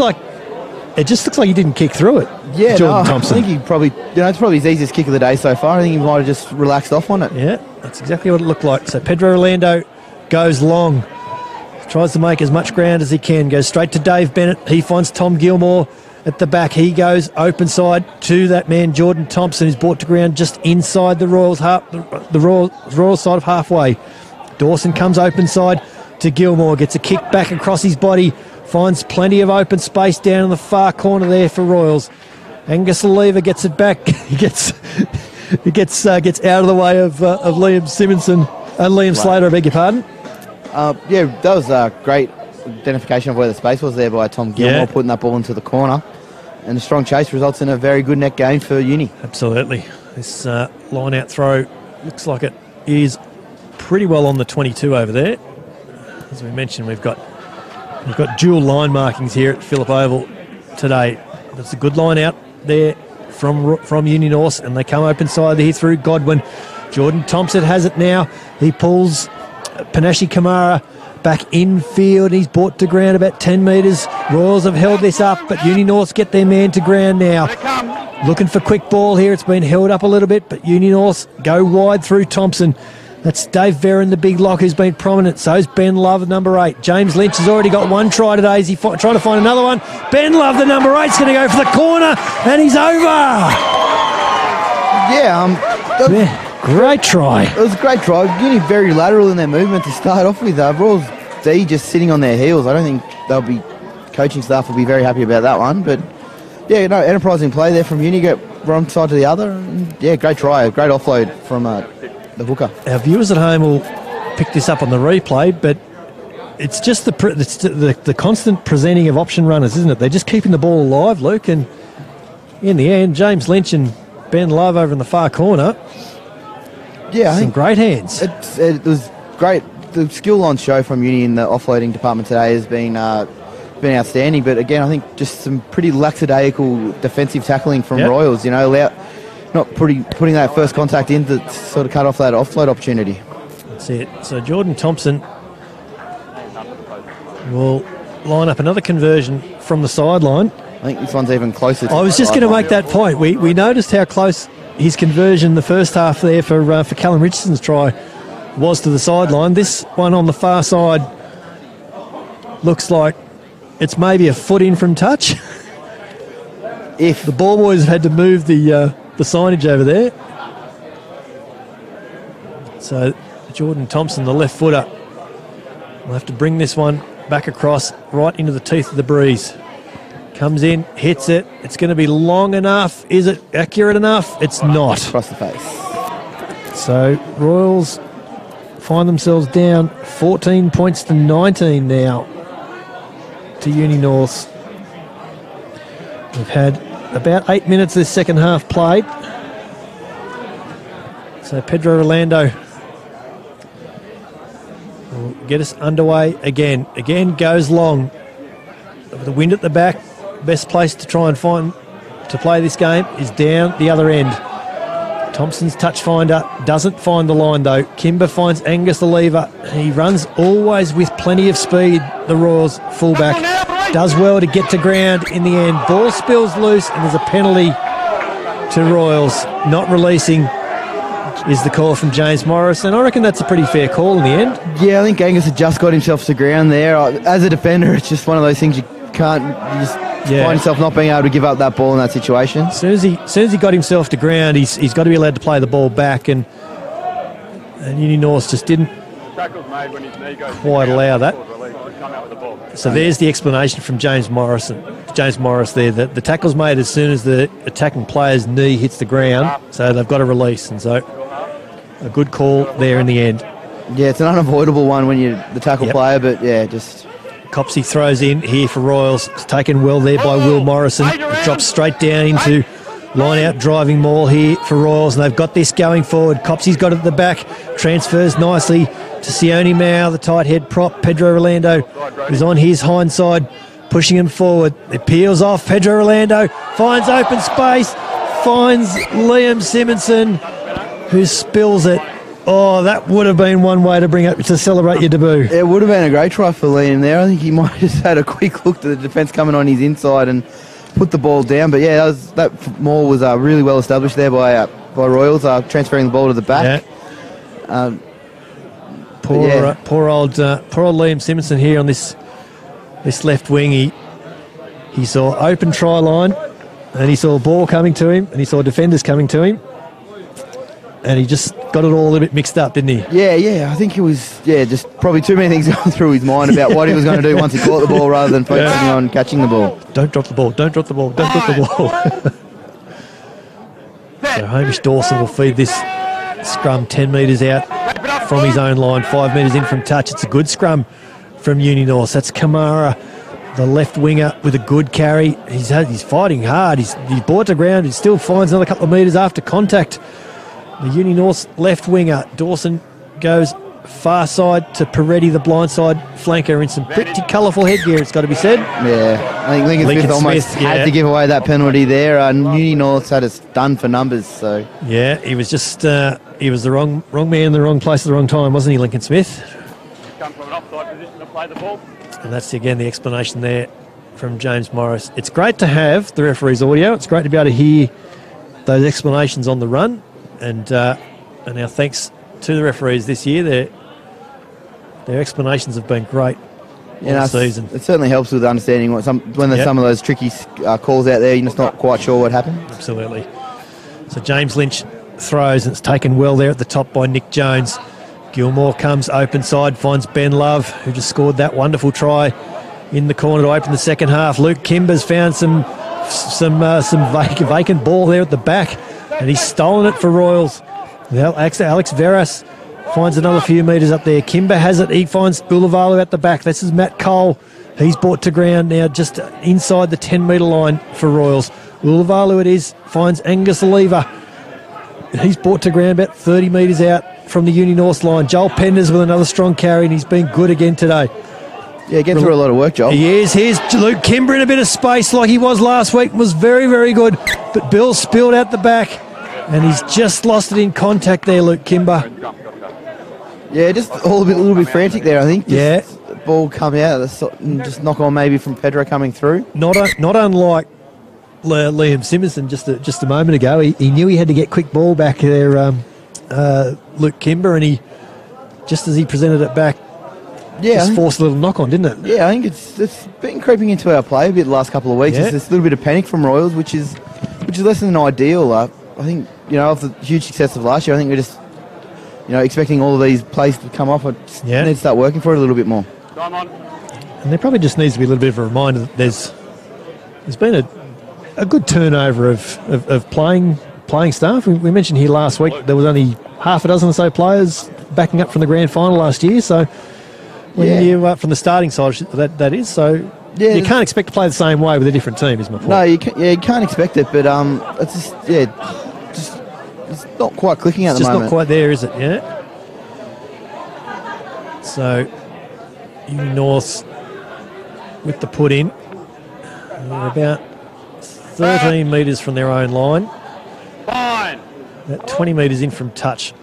like he didn't kick through it. Yeah, Jordan Thompson. I think he probably, it's probably his easiest kick of the day so far. I think he might have just relaxed off on it. Yeah, that's exactly what it looked like. So Pedro Orlando goes long, tries to make as much ground as he can, goes straight to Dave Bennett. He finds Tom Gilmore at the back. He goes open side to that man, Jordan Thompson, who's brought to ground just inside the Royals side of halfway. Dawson comes open side to Gilmore, gets a kick back across his body, finds plenty of open space down in the far corner there for Royals. Angus Oliva gets it back. he gets out of the way of Liam Simonson and Liam Slater, I beg your pardon. That was a great identification of where the space was there by Tom Gilmore, putting that ball into the corner. And a strong chase results in a very good net game for Uni. Absolutely. This line-out throw looks like it is pretty well on the 22 over there. As we mentioned, we've got dual line markings here at Phillip Oval today. That's a good line out there from Uni-Norths, and they come open side here through Godwin. Jordan Thompson has it now. He pulls Panache Kamara back infield. He's brought to ground about 10 metres. Royals have held this up, but Uni-Norths get their man to ground now. Looking for quick ball here. It's been held up a little bit, but Uni-Norths go wide through Thompson. That's Dave Verron, the big lock, who's been prominent. So's Ben Love, number 8. James Lynch has already got one try today. Is he trying to find another one? Ben Love, the number 8, is going to go for the corner, and he's over. Great try. It was a great try. Uni very lateral in their movement to start off with. Royals D just sitting on their heels. I don't think coaching staff will be very happy about that one. But enterprising play there from Uni. Go one side to the other. And, great try. Great offload from the hooker. Our viewers at home will pick this up on the replay, but it's just the constant presenting of option runners, isn't it? They're just keeping the ball alive, Luke. And in the end, James Lynch and Ben Love over in the far corner. Yeah, I think great hands. It was great. The skill on show from Uni in the offloading department today has been outstanding. But again, I think just some pretty lackadaisical defensive tackling from Royals. Not putting that first contact in to sort of cut off that offload opportunity. That's it. So Jordan Thompson will line up another conversion from the sideline. I think this one's even closer. I was just going to make that point. We noticed how close his conversion the first half there for Callum Richardson's try was to the sideline. This one on the far side looks like it's maybe a foot in from touch. If The ball boys have had to move the signage over there. So Jordan Thompson, the left footer, will have to bring this one back across right into the teeth of the breeze. Comes in, hits it. It's going to be long enough. Is it accurate enough? It's not. across the face. So Royals find themselves down 14 points to 19 now to Uni-Norths. We've had about 8 minutes this second half played. So Pedro Rolando will get us underway again. Again goes long. The wind at the back. Best place to try and find to play this game is down the other end. Thompson's touch finder doesn't find the line though. Kimber finds Angus the lever. He runs always with plenty of speed, the Royals fullback. Does well to get to ground in the end. Ball spills loose and there's a penalty to Royals. Not releasing is the call from James Morris, and I reckon that's a pretty fair call in the end. Yeah, I think Angus had just got himself to ground there. As a defender, it's just one of those things you just find yourself not being able to give up that ball in that situation. As soon as he got himself to ground, he's got to be allowed to play the ball back, and Uni-Norths just didn't quite allow that. So there's the explanation from James Morris there, that the tackle's made as soon as the attacking player's knee hits the ground, so they've got to release, and so a good call there in the end. Yeah, it's an unavoidable one when you're the tackle player, but yeah, just... Copsey throws in here for Royals. It's taken well there by Will Morrison. It drops straight down into line-out driving maul here for Royals, and they've got this going forward. Copsey's got it at the back. Transfers nicely to Sione Mao, the tight head prop. Pedro Rolando is on his hind side, pushing him forward. It peels off. Pedro Rolando finds open space, finds Liam Simonson, who spills it. Oh, that would have been one way to bring up to celebrate your debut. It would have been a great try for Liam there. I think he might have just had a quick look to the defence coming on his inside and put the ball down. But yeah, that maul was really well established there by Royals, transferring the ball to the back. Yeah. Poor old Liam Simonson here on this left wing. He saw open try line, and he saw a ball coming to him, and he saw defenders coming to him. And he just got it all a little bit mixed up, didn't he? Yeah. I think it was, just probably too many things going through his mind about what he was going to do once he caught the ball rather than focusing on catching the ball. Don't drop the ball, don't drop the ball, don't drop the ball. So Hamish Dawson will feed this scrum 10 metres out from his own line, 5 metres in from touch. It's a good scrum from Uni-Norths. That's Kamara, the left winger, with a good carry. He's fighting hard. He's brought to ground. He still finds another couple of metres after contact. The Uni-Norths left winger, Dawson, goes far side to Peretti, the blind side flanker, in some pretty colourful headgear, it's got to be said. Yeah, I think Lincoln Smith almost had to give away that penalty there. Uni-Norths had us done for numbers. So yeah, he was just he was the wrong man in the wrong place at the wrong time, wasn't he, Lincoln Smith? Come from an offside position to play the ball. And that's again the explanation there from James Morris. It's great to have the referee's audio. It's great to be able to hear those explanations on the run. And our thanks to the referees this year. Their explanations have been great all season. It certainly helps with understanding when there's some of those tricky calls out there. You're just not quite sure what happened. Absolutely. So James Lynch throws, and it's taken well there at the top by Nick Jones. Gilmore comes open side, finds Ben Love, who just scored that wonderful try in the corner to open the second half. Luke Kimber's found some vacant ball there at the back, and he's stolen it for Royals. Alex Veras finds another few metres up there. Kimber has it. He finds Ulavalu at the back. This is Matt Cole. He's brought to ground now just inside the 10-metre line for Royals. Ulavalu it is. Finds Angus Lever. He's brought to ground about 30 metres out from the Uni-Norths line. Joel Penders with another strong carry, and he's been good again today. Yeah, getting through a lot of work, Joel. He is. Here's Luke Kimber in a bit of space like he was last week. Was very, very good. But Bill spilled out the back, and he's just lost it in contact there, Luke Kimber. Yeah, just a little bit frantic there, I think. The ball come out, just knock on maybe from Pedro coming through. Not unlike Liam Simonson just a moment ago. He knew he had to get quick ball back there, Luke Kimber, and he, just as he presented it back, Yeah, just forced a little knock on, didn't it? Yeah, I think it's been creeping into our play a bit the last couple of weeks. Yeah. There's this little bit of panic from Royals, which is less than ideal. I think, off the huge success of last year, I think we're just, expecting all of these plays to come off. Need to start working for it a little bit more. Time on. And there probably just needs to be a little bit of a reminder that there's been a good turnover of playing staff. We mentioned here last week there was only half a dozen or so players backing up from the grand final last year. So when you from the starting side, that is so. Yeah, you can't expect to play the same way with a different team, is my point. No, you can't expect it, but it's just it's not quite clicking at the moment. It's just not quite there, is it? Yeah. So Uni-Norths with the put in. They're about 13 metres from their own line. Fine. About 20 metres in from touch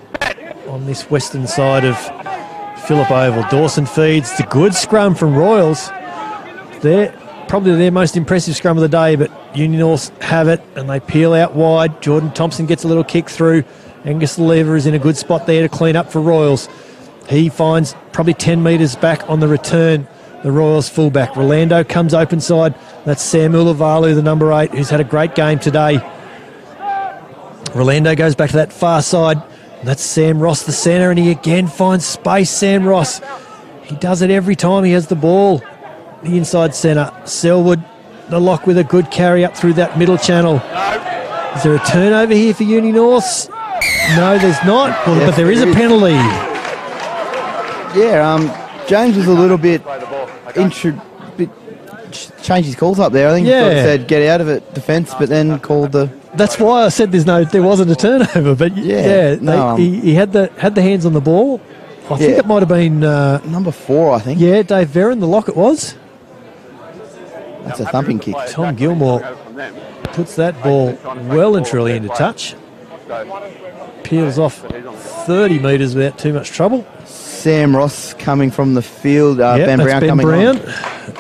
on this western side of Phillip Oval. Dawson feeds. It's a good scrum from Royals. They're probably their most impressive scrum of the day, but Uni-Norths have it and they peel out wide. Jordan Thompson gets a little kick through. Angus Lever is in a good spot there to clean up for Royals. He finds probably 10 metres back on the return. The Royals fullback. Rolando comes open side. That's Sam Ulavalu, the number 8, who's had a great game today. Rolando goes back to that far side. And that's Sam Ross, the centre, and he again finds space. Sam Ross. He does it every time he has the ball. The inside centre. Selwood, the lock with a good carry up through that middle channel. Is there a turnover here for Uni-Norths? No, there's not. But there is a penalty. Yeah, James was a little bit changed his calls up there. I think he thought he said get out of it defence, but then called the. That's why I said there wasn't a turnover. But he had the hands on the ball. I think it might have been number 4. I think. Yeah, Dave Verron, the lock it was. That's a thumping kick. Tom Gilmore puts that ball well and truly into touch. Peels off 30 metres without too much trouble. Sam Ross coming from the field. Ben Brown coming on.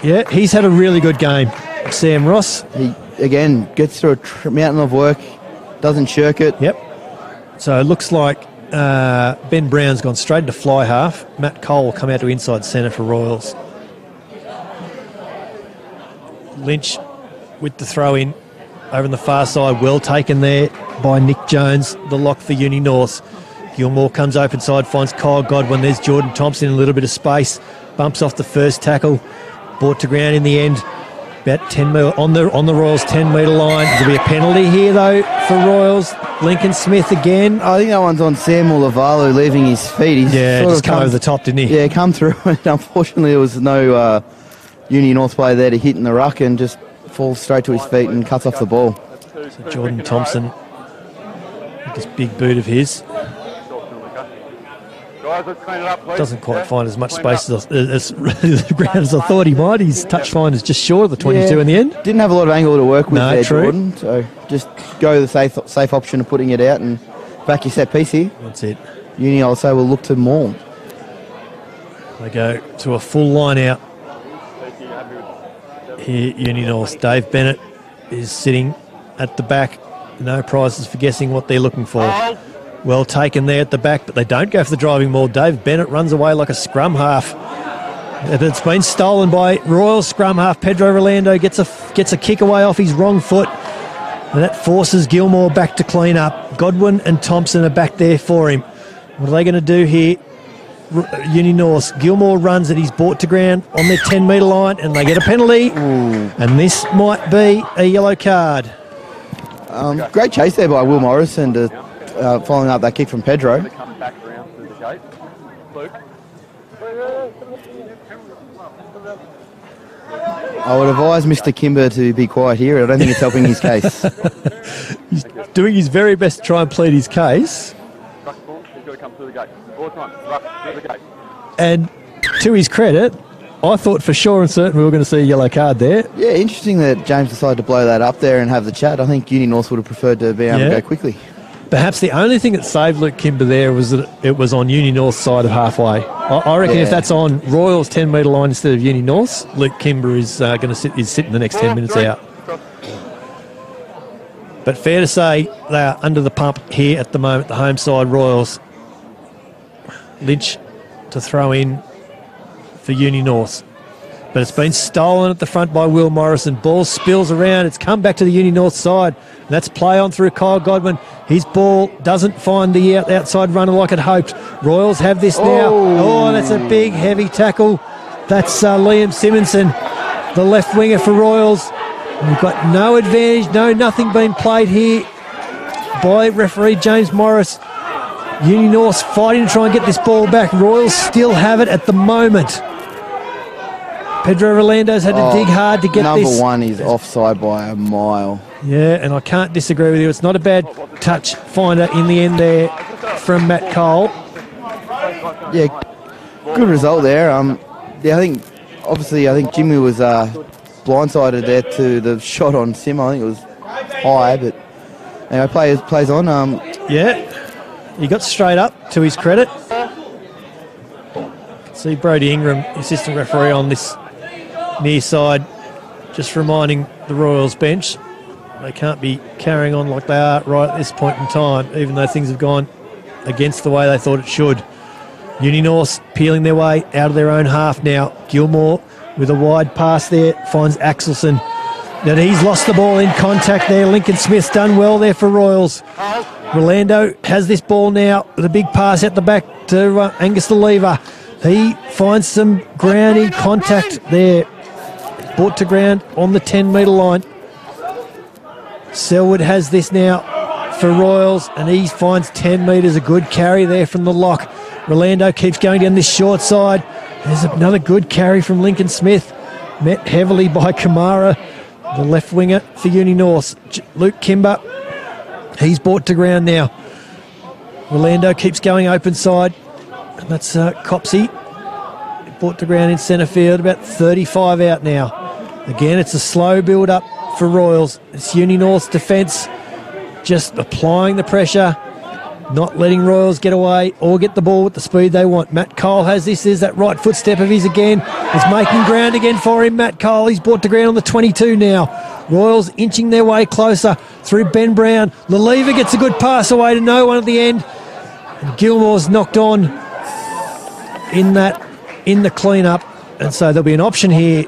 Yeah, he's had a really good game. Sam Ross. He, again, gets through a mountain of work, doesn't shirk it. Yep. So it looks like Ben Brown's gone straight into fly half. Matt Cole will come out to inside centre for Royals. Lynch with the throw in over on the far side. Well taken there by Nick Jones, the lock for Uni-Norths. Gilmore comes open side, finds Kyle Godwin. There's Jordan Thompson in a little bit of space. Bumps off the first tackle. Brought to ground in the end. About 10 metre on the Royals 10 metre line. There'll be a penalty here though for Royals. Lincoln Smith again. I think that one's on Sam Ulavalu leaving his feet. He's just come over the top, didn't he? Yeah, come through. And unfortunately, there was no Uni-North player there to hit in the ruck and just falls straight to his feet and cuts off the ball. So Jordan Thompson, with this big boot of his, doesn't quite find as much space as the ground as I thought he might. His touch line is just short of the 22 in the end. Didn't have a lot of angle to work with there, true. Jordan. So just go the safe option of putting it out and back your set piece here. That's it. Uni, I'll say, will look to maul. They go to a full line out. Here, Uni-Norths. Dave Bennett is sitting at the back. No prizes for guessing what they're looking for. Well taken there at the back, but they don't go for the driving maul. Dave Bennett runs away like a scrum half. It's been stolen by Royal scrum half. Pedro Rolando gets a kick away off his wrong foot, and that forces Gilmore back to clean up. Godwin and Thompson are back there for him. What are they going to do here? Uni-Norths. Gilmore runs it. He's brought to ground on their 10 metre line, and they get a penalty. And this might be a yellow card. Great chase there by Will Morrison to following up that kick from Pedro. I would advise Mr. Kimber to be quiet here. I don't think it's helping his case. He's doing his very best to try and plead his case. And to his credit, I thought for sure and certain we were going to see a yellow card there. Yeah, interesting that James decided to blow that up there and have the chat. I think Uni-Norths would have preferred to be able to go quickly. Perhaps the only thing that saved Luke Kimber there was that it was on Uni-North's side of halfway. I reckon if that's on Royals 10 metre line instead of Uni-North's, Luke Kimber is going to sit in the next 10 minutes out. But fair to say they are under the pump here at the moment, the home side Royals. Lynch to throw in for Uni-Norths. But it's been stolen at the front by Will Morrison. Ball spills around. It's come back to the Uni-North side. And that's play on through Kyle Godwin. His ball doesn't find the outside runner like it hoped. Royals have this now. Oh, that's a big, heavy tackle. That's Liam Simonson, the left winger for Royals. And we've got no advantage, nothing being played here by referee James Morris. Uni-Norths fighting to try and get this ball back. Royals still have it at the moment. Pedro Rolando's had to dig hard to get this. Number one is offside by a mile. Yeah, and I can't disagree with you. It's not a bad touch finder in the end there from Matt Cole. Yeah, good result there. Yeah, I think Jimmy was blindsided there to the shot on Sim. I think it was high, but anyway, plays on. Yeah, he got straight up, to his credit. See Brody Ingram, assistant referee on this near side, just reminding the Royals bench they can't be carrying on like they are right at this point in time, even though things have gone against the way they thought it should. Uni-Norths peeling their way out of their own half now. Gilmore with a wide pass there, finds Axelson. Now he's lost the ball in contact there. Lincoln Smith's done well there for Royals. Rolando has this ball now with a big pass out the back to Angus the Lever. He finds some ground in contact there. Brought to ground on the 10-metre line. Selwood has this now for Royals, and he finds 10 metres, a good carry there from the lock. Rolando keeps going down this short side. There's another good carry from Lincoln Smith, met heavily by Kamara, the left winger for Uni-Norths. Luke Kimber, he's brought to ground now. Rolando keeps going open side, and that's Copsey. Brought to ground in centre field, about 35 out now. Again, it's a slow build-up for Royals. It's Uni-North's defence just applying the pressure, not letting Royals get away or get the ball with the speed they want. Matt Cole has this. There's that right footstep of his again. It's making ground again for him, Matt Cole. He's brought to ground on the 22 now. Royals inching their way closer through Ben Brown. Lalever gets a good pass away to no one at the end. And Gilmore's knocked on in the clean-up. And so there'll be an option here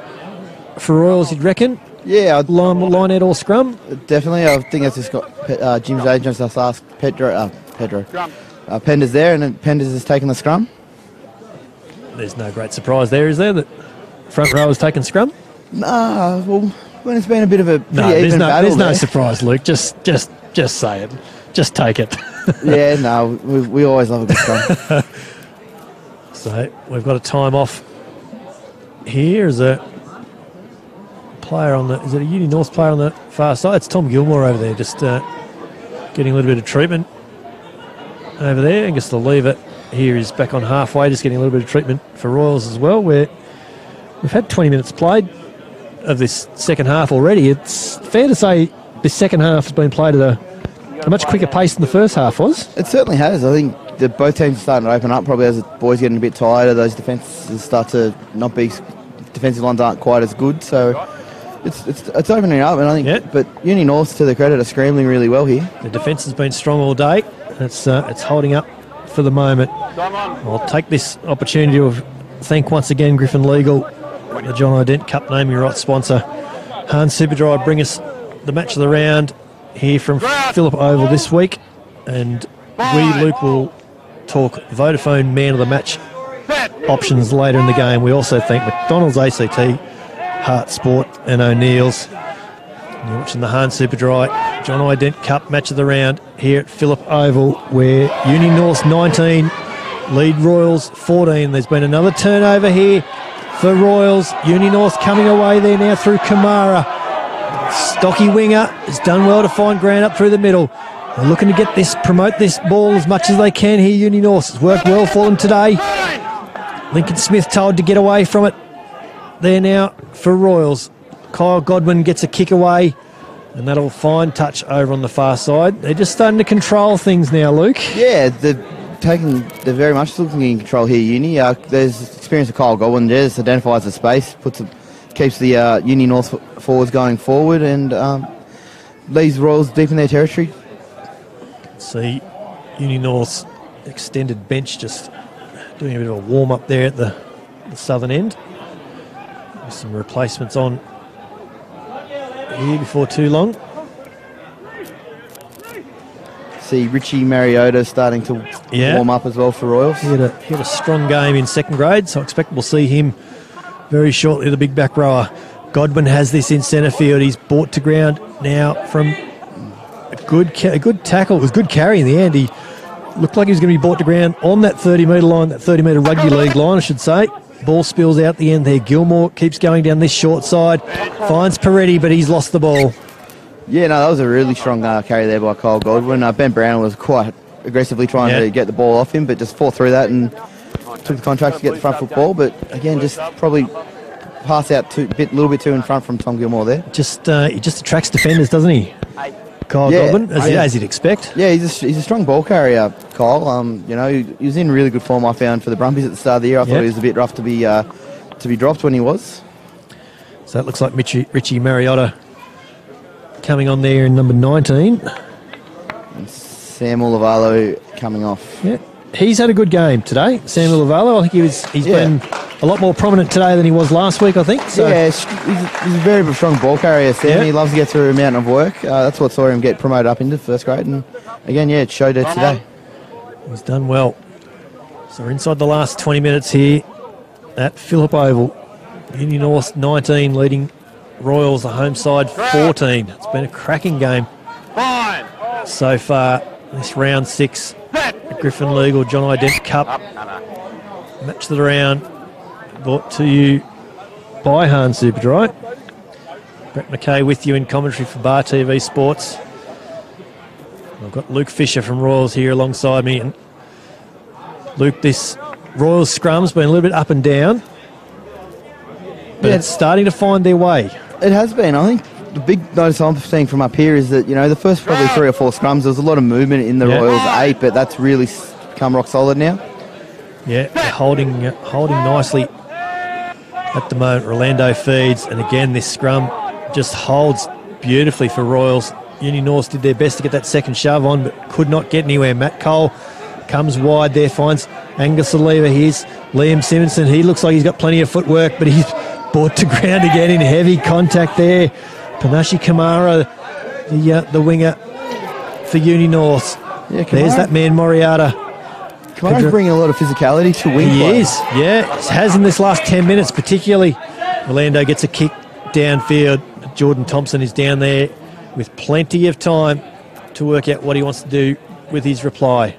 for Royals, you'd reckon? Yeah, line out or scrum? Definitely. I think that's just got Jim's agent just asked Pedro. Penders there, and then Penders has taken the scrum. There's no great surprise there, is there, that front row has taken scrum? Nah, well, when it's been a bit of a pretty even battle, there's no there. surprise, Luke. Just say it. Just take it. Yeah, no, we always love a good scrum. So we've got a time off here. Is a player on the? Is it a Uni-Norths player on the far side? It's Tom Gilmore over there, just getting a little bit of treatment over there. And just the lever here is back on halfway, just getting a little bit of treatment for Royals as well. Where we've had 20 minutes played of this second half already. It's fair to say this second half has been played at a much quicker pace than the first half was. It certainly has. I think both teams are starting to open up, probably as the boys getting a bit tired. Those defences start to not be, defensive lines aren't quite as good. So it's opening up, and I think. But Uni-Norths, to their credit, are scrambling really well here. The defence has been strong all day. It's holding up for the moment. I'll take this opportunity to thank once again Griffin Legal, the John Dent Cup naming rights sponsor. Hans Superdry bring us the match of the round here from Phillip Oval this week, and Luke, will talk Vodafone Man of the Match options later in the game. We also thank McDonald's, ACT, Hart Sport and O'Neill's. You're watching the Hans Superdry John Dent Cup match of the round here at Phillip Oval, where Uni-Norths 19 lead Royals 14. There's been another turnover here for Royals. Uni-Norths coming away there now through Kamara. Stocky winger has done well to find ground up through the middle. They're looking to promote this ball as much as they can here. Uni-Norths has worked well for them today. Lincoln Smith told to get away from it there now for Royals. Kyle Godwin gets a kick away, and that'll fine touch over on the far side. They're just starting to control things now, Luke. Yeah, they're very much looking in control here, Uni. There's experience of Kyle Godwin there, just identifies the space, keeps the Uni-North forwards going forward, and leaves Royals deep in their territory. See Uni-North's extended bench just doing a bit of a warm-up there at the the southern end. With some replacements on here before too long. See Richie Mariota starting to warm up as well for Royals. He had a strong game in second grade, so I expect we'll see him very shortly, the big back rower. Godwin has this in centre field. He's brought to ground now from a good tackle. It was good carry in the end. He looked like he was going to be brought to ground on that 30-metre line, that 30-metre rugby league line, I should say. Ball spills out the end there. Gilmore keeps going down this short side. Finds Peretti, but he's lost the ball. Yeah, no, that was a really strong carry there by Kyle Godwin. Ben Brown was quite aggressively trying to get the ball off him, but just fought through that and took the contract to get the front foot ball. But again, just probably pass out a little bit too in front from Tom Gilmore there. He just attracts defenders, doesn't he? Kyle Godwin, as you'd expect. Yeah, he's a strong ball carrier, Kyle. He was in really good form, I found, for the Brumbies at the start of the year. I thought he was a bit rough to be dropped when he was. So that looks like Richie Mariota coming on there in number 19. And Sam Ulavalo coming off. Yeah, he's had a good game today, Sam Ulavalo. I think he's been a lot more prominent today than he was last week, I think. So. Yeah, he's a very strong ball carrier, Sam. He loves to get through a mountain of work. That's what saw him get promoted up into first grade. And again, it showed it today. He's done well. So we're inside the last 20 minutes here at Phillip Oval. Uni-Norths 19 leading Royals, the home side 14. It's been a cracking game so far. This round 6, the Griffin League or John Dent Cup. Match of the round brought to you by Hahn Superdry. Brett McKay with you in commentary for Bar TV Sports. I've got Luke Fisher from Royals here alongside me. And Luke, this Royals scrum's been a little bit up and down, but it's starting to find their way. It has been. I think the big notice I'm seeing from up here is that, the first probably 3 or 4 scrums, there was a lot of movement in the Royals 8, but that's really come rock solid now. Yeah, holding nicely at the moment. Rolando feeds, and again, this scrum just holds beautifully for Royals. Uni-Norths did their best to get that second shove on, but could not get anywhere. Matt Cole comes wide there, finds Angus Oliva. Here's Liam Simonson. He looks like he's got plenty of footwork, but he's brought to ground again in heavy contact there. Panashi Kamara, the winger for Uni-Norths. Yeah, there's that man, Moriata. Kamara's bringing a lot of physicality to wing play. He is, has in this last 10 minutes particularly. Orlando gets a kick downfield. Jordan Thompson is down there with plenty of time to work out what he wants to do with his reply.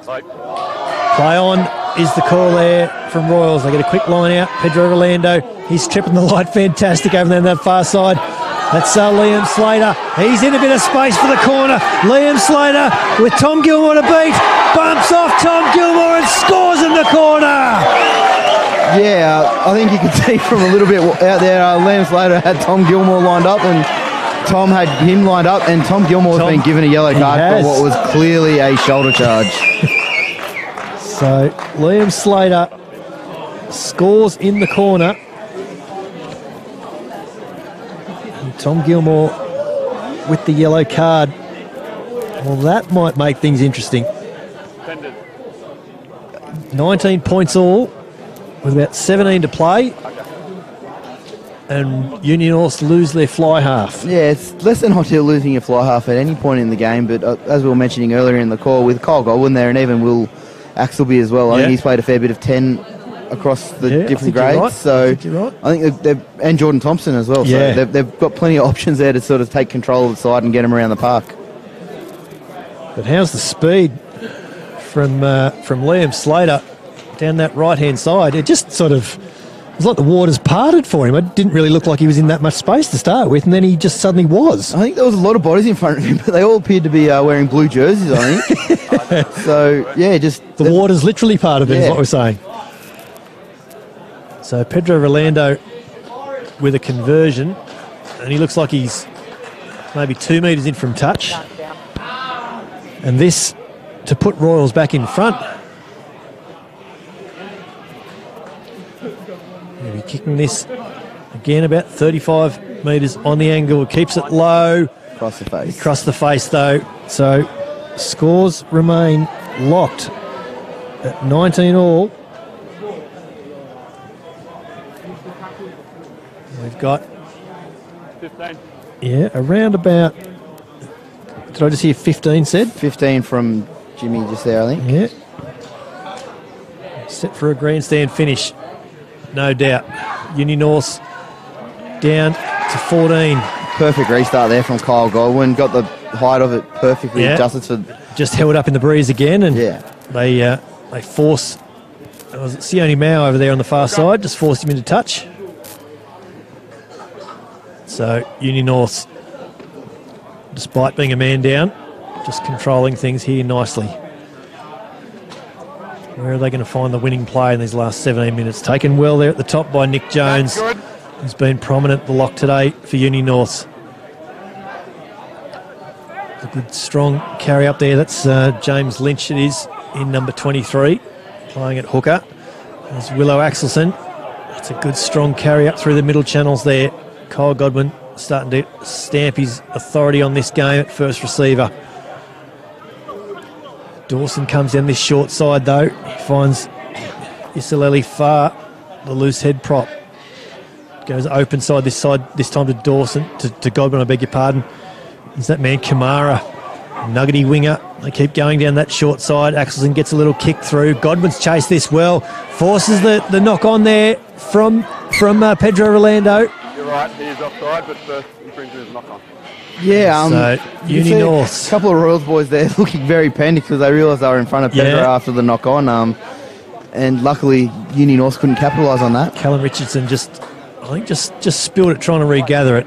Play on is the call there from Royals. They get a quick line out. Pedro Rolando, he's tripping the light fantastic over there on that far side. That's Liam Slater. He's in a bit of space for the corner. Liam Slater with Tom Gilmore to beat. Bumps off Tom Gilmore and scores in the corner. Yeah, I think you could see from a little bit out there, Liam Slater had Tom Gilmore lined up and Tom had him lined up, and Tom Gilmore has been given a yellow card for what was clearly a shoulder charge. So Liam Slater scores in the corner. And Tom Gilmore with the yellow card. Well, that might make things interesting. 19 points all, with about 17 to play. And Uni-Norths lose their fly half. Yeah, it's less than ideal losing your fly half at any point in the game, but as we were mentioning earlier in the call, with Kyle Godwin there and even Will Axelby as well, I think he's played a fair bit of 10 across the different grades. Right. So I think they've and Jordan Thompson as well. So they've got plenty of options there to sort of take control of the side and get them around the park. But how's the speed from Liam Slater down that right-hand side? It just sort of... It's like the waters parted for him. It didn't really look like he was in that much space to start with, and then he just suddenly was. I think there was a lot of bodies in front of him, but they all appeared to be wearing blue jerseys, I think. So, just... The waters literally parted is what we're saying. So Pedro Rolando with a conversion, and he looks like he's maybe 2 metres in from touch. And this to put Royals back in front. Maybe kicking this again about 35 metres on the angle. Keeps it low. Across the face. Across the face though. So scores remain locked at 19 all. We've got, 15. yeah, around about, did I just hear 15 said? 15 from Jimmy just there, I think. Yeah. Set for a grandstand finish, no doubt. Uni-Norths down to 14. Perfect restart there from Kyle Godwin. Got the height of it perfectly adjusted for... Just held up in the breeze again, and Yeah. they force... Was it Sione Mao over there on the far side? Just forced him into touch. So Uni-Norths, despite being a man down, just controlling things here nicely. Where are they going to find the winning play in these last 17 minutes? Taken well there at the top by Nick Jones, who's been prominent the lock today for Uni-Norths. A good strong carry up there. That's James Lynch, it is, in number 23, playing at hooker. There's Willow Axelson. That's a good strong carry up through the middle channels there. Kyle Godwin starting to stamp his authority on this game at first receiver. Dawson comes down this short side though. He finds Isaleli far, the loose head prop. Goes open side, this time to Dawson, to Godwin, I beg your pardon. There's that man Kamara, nuggety winger. They keep going down that short side. Axelson gets a little kick through. Godwin's chased this well. Forces the knock on there from Pedro Rolando. You're right, he is offside, but first infringement is knock on. Yeah, So Uni-Norths. A couple of Royals boys there looking very panicked because they realised they were in front of Pedro after the knock on. And luckily Uni-Norths couldn't capitalise on that. Callum Richardson just spilled it trying to regather it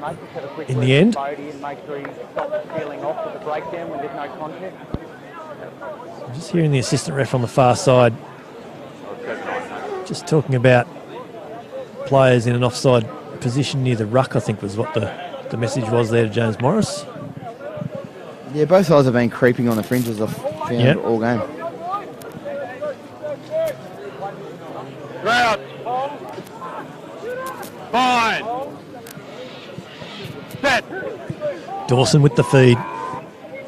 in the end. I'm just hearing the assistant ref on the far side just talking about players in an offside position near the ruck, I think was what the message was there to James Morris. Yeah, both sides have been creeping on the fringes, I've found all game. Crouch. Fine. Set. Dawson with the feed.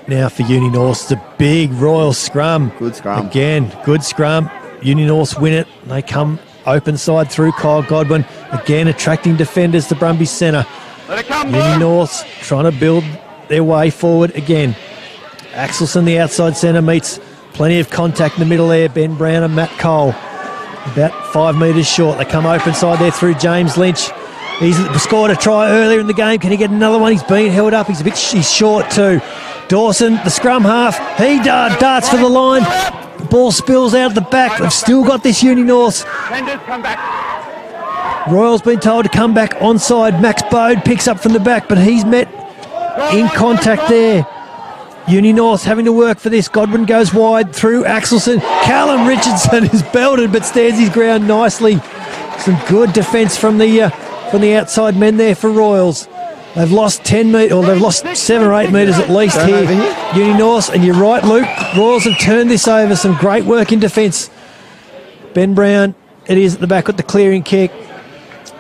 Now for Uni-Norths, the big Royal scrum. Good scrum. Again, good scrum. Uni-Norths win it. They come open side through Kyle Godwin. Again, attracting defenders to Brumby's centre. Let it come, Uni-Norths trying to build their way forward again. Axelson, the outside centre, meets plenty of contact in the middle there. Ben Brown and Matt Cole. About 5 metres short. They come open side there through James Lynch. He's scored a try earlier in the game. Can he get another one? He's been held up. He's short too. Dawson, the scrum half. He darts for the line. The ball spills out the back. They've still got this Uni-Norths. Tenders, come back. Royal's been told to come back onside. Max Bode picks up from the back, but he's met in contact there. Uni-Norths having to work for this. Godwin goes wide through Axelson. Callum Richardson is belted but stands his ground nicely. Some good defence from the outside men there for Royals. They've lost 10 metres, or they've lost 7 or 8 metres at least here. Uni-Norths, and you're right, Luke. Royals have turned this over. Some great work in defence. Ben Brown, it is at the back with the clearing kick,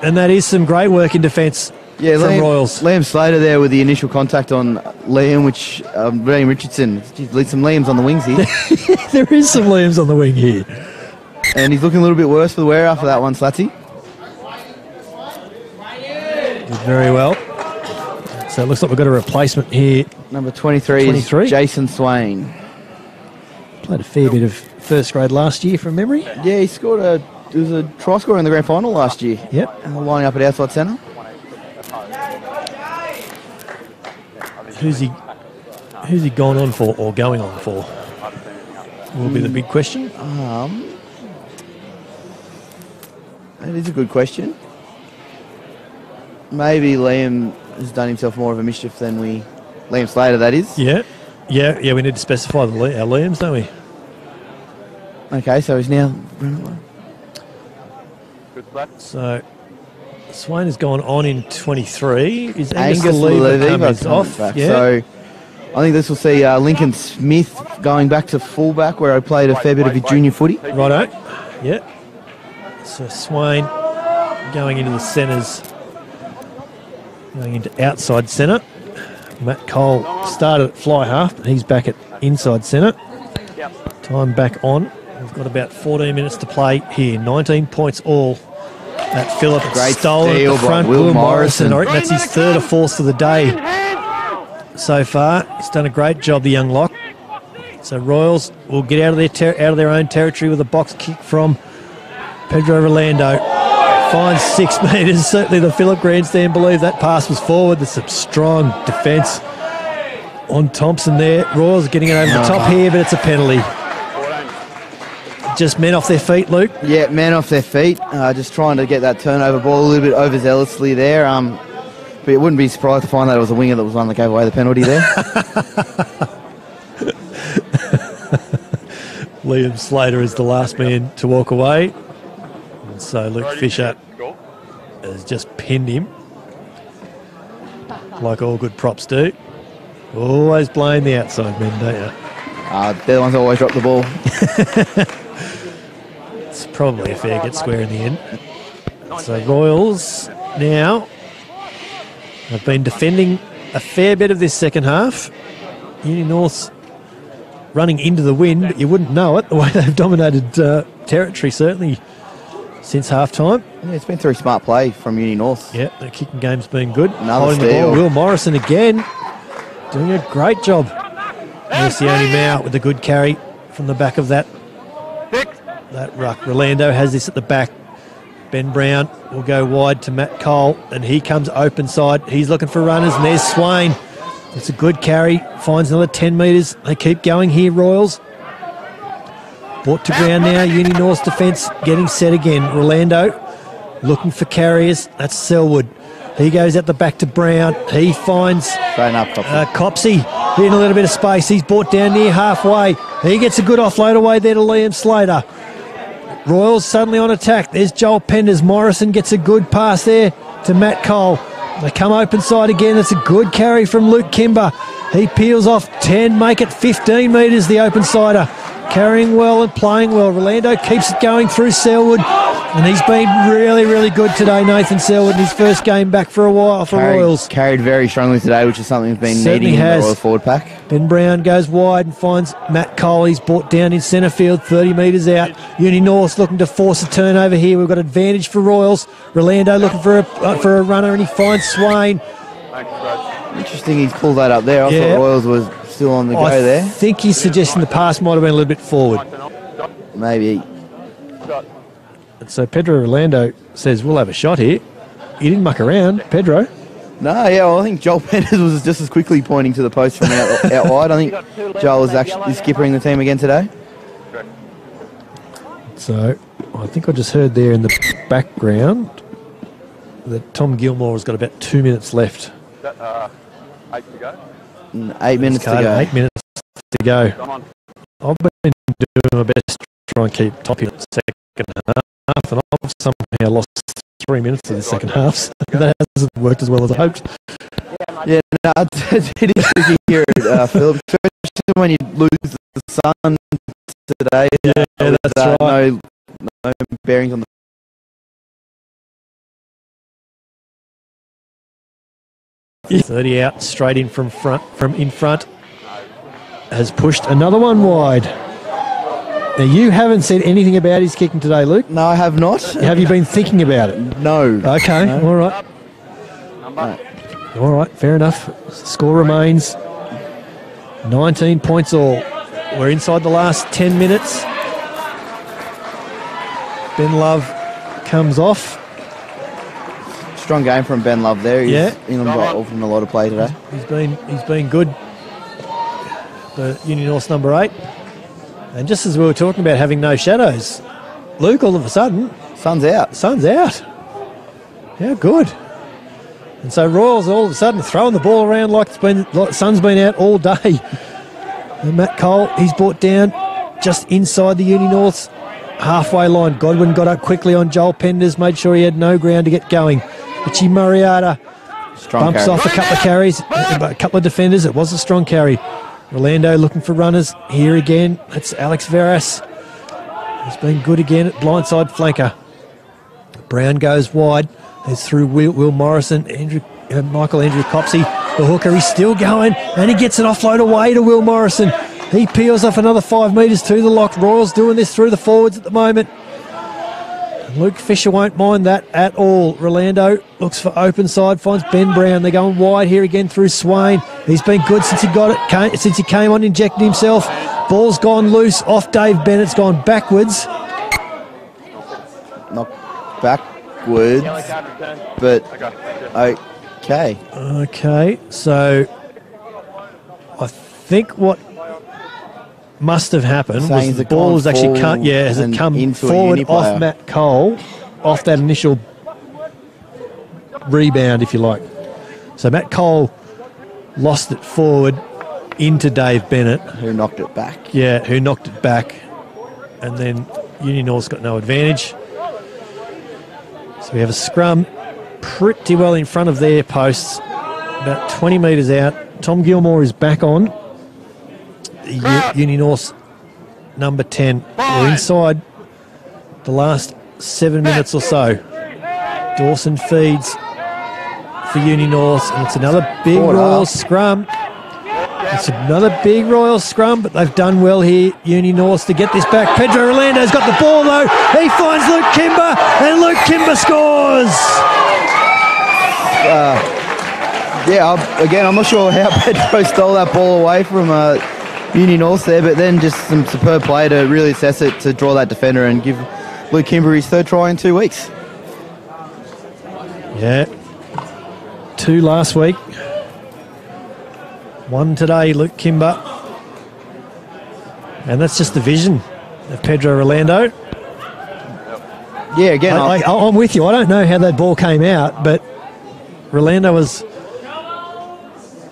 and that is some great work in defence. Yeah, from Royals. Liam Slater there with the initial contact on Liam, which Liam Richardson. Geez, some Liams on the wings here. There is some Liams on the wing here. And he's looking a little bit worse for the wear after that one, Slatsy. Did very well. So it looks like we've got a replacement here. Number 23 is Jason Swain. Played a fair bit of first grade last year from memory. Yeah, he scored a try scorer in the grand final last year. Yep. And lining up at outside centre. Who's he gone on for or going on for? Will be the big question. That is a good question. Maybe Liam has done himself more of a mischief than Liam Slater, that is. Yeah. We need to specify our Liams, don't we? Okay, so he's now... Good flat. So Swain has gone on in 23. Is Angus Lever off? Back. Yeah. So I think this will see Lincoln Smith going back to fullback, where I played a fair bit of his junior footy. Righto. Yeah. So Swain going into the centres, going into outside centre. Matt Cole started at fly half, but he's back at inside centre. Time back on. We've got about 14 minutes to play here. 19 points all That Phillip Great stolen at steal the by front. Will Will Morrison. Morrison. I reckon that's his third or fourth of the day so far. He's done a great job, the young lock. So Royals will get out of their own territory with a box kick from Pedro Rolando. Finds 6 metres. Certainly the Phillip grandstand believe that pass was forward. There's some strong defence on Thompson there. Royals are getting it over the top here, but it's a penalty. Just men off their feet, Luke. Yeah, men off their feet. Just trying to get that turnover ball a little bit overzealously there. But you wouldn't be surprised to find that it was a winger that was one that gave away the penalty there. Liam Slater is the last man to walk away. And so Luke Fisher has just pinned him, like all good props do. Always blame the outside men, don't you? They're the ones that always drop the ball. It's probably a fair get square in the end. So Royals now have been defending a fair bit of this second half. Uni-Norths running into the wind, but you wouldn't know it, the way they've dominated territory, certainly since half-time. Yeah, it's been through smart play from Uni-Norths. Yeah, the kicking game's been good. Another Holding the ball. steal. Will Morrison again, doing a great job. There's the only Mao with a good carry from the back of that ruck. Rolando has this at the back. Ben Brown will go wide to Matt Cole, and he comes open side. He's looking for runners, and there's Swain. It's a good carry, finds another 10 metres. They keep going here, Royals. Brought to ground now, Uni-North's defence getting set again. Rolando looking for carriers. That's Selwood. He goes at the back to Brown. He finds Copsey in a little bit of space. He's brought down near halfway. He gets a good offload away there to Liam Slater. Royals suddenly on attack. There's Joel Penders. Morrison gets a good pass there to Matt Cole. They come open side again. It's a good carry from Luke Kimber. He peels off 10, make it 15 metres, the open sider. Carrying well and playing well. Rolando keeps it going through Selwood, and he's been really, really good today, Nathan Selwood, in his first game back for a while for Royals. Carried very strongly today, which is something we've been Certainly needing has. in the Royal forward pack. Ben Brown goes wide and finds Matt Cole. He's brought down in centre field, 30 metres out. Uni-Norths looking to force a turnover here. We've got advantage for Royals. Rolando looking for a runner, and he finds Swain. Interesting he's pulled that up there. I Yeah. thought Royals was still on the go there. I think he's suggesting the pass might have been a little bit forward. Maybe. And so Pedro Rolando says, we'll have a shot here. He didn't muck around, Pedro. No, yeah, well, I think Joel Penders was just as quickly pointing to the post from out wide. I think Joel is actually skippering the team again today. So I think I just heard there in the background that Tom Gilmore has got about 2 minutes left. 8 to go. 8 minutes to go. 8 minutes to go. Come on. I've been doing my best to try and keep top in the second half, and I've somehow lost 3 minutes of the second half. So that hasn't worked as well as I hoped. Yeah, no, it is tricky here at Phillip, especially when you lose the sun today. Yeah, that's right. No bearings on the 30 out, straight in from in front. Has pushed another one wide. Now, you haven't said anything about his kicking today, Luke. No, I have not. Have you been thinking about it? No. Okay, No. all right. All right, fair enough. Score remains 19 points all. We're inside the last 10 minutes. Ben Love comes off. Strong game from Ben Love there. He's involved in a lot of play today. He's been good. The Uni-Norths number 8. And just as we were talking about having no shadows, Luke, all of a sudden, Sun's out. sun's out. How good. And so Royals all of a sudden throwing the ball around like the sun's been out all day. And Matt Cole, he's brought down just inside the Uni-Norths halfway line. Godwin got up quickly on Joel Penders, made sure he had no ground to get going. Richie Murrieta Strong bumps carry. off a couple of carries, a couple of defenders. It was a strong carry. Rolando looking for runners here again. That's Alex Veras. He's been good again at blindside flanker. Brown goes wide. There's through Will Morrison, Michael Andrew Copsey, the hooker. He's still going, and he gets an offload away to Will Morrison. He peels off another 5 metres to the lock. Royals doing this through the forwards at the moment. And Luke Fisher won't mind that at all. Rolando looks for open side, finds Ben Brown. They're going wide here again through Swain. He's been good since he got it, since he came on, injected himself. Ball's gone loose off Dave Bennett's gone backwards. Not backwards, but okay. Okay, so I think what must have happened was the ball has actually come forward off Matt Cole, off that initial rebound, if you like. So Matt Cole lost it forward into Dave Bennett. Who knocked it back. Yeah, who knocked it back. And then Uni-Norths got no advantage. So we have a scrum pretty well in front of their posts, about 20 metres out. Tom Gilmore is back on. Uni-Norths number 10. We're inside the last 7 minutes or so. Dawson feeds for Uni-Norths, and it's another big Royals scrum. It's another big Royals scrum, but they've done well here, Uni-Norths, to get this back. Pedro Orlando's got the ball, though. He finds Luke Kimber, and Luke Kimber scores. Again, I'm not sure how Pedro stole that ball away from Uni-Norths there, but then just some superb play to really assess it, to draw that defender and give Luke Kimber his 3rd try in 2 weeks. Yeah. 2 last week. 1 today, Luke Kimber. And that's just the vision of Pedro Orlando. Yeah, again, I'm with you. I don't know how that ball came out, but Orlando was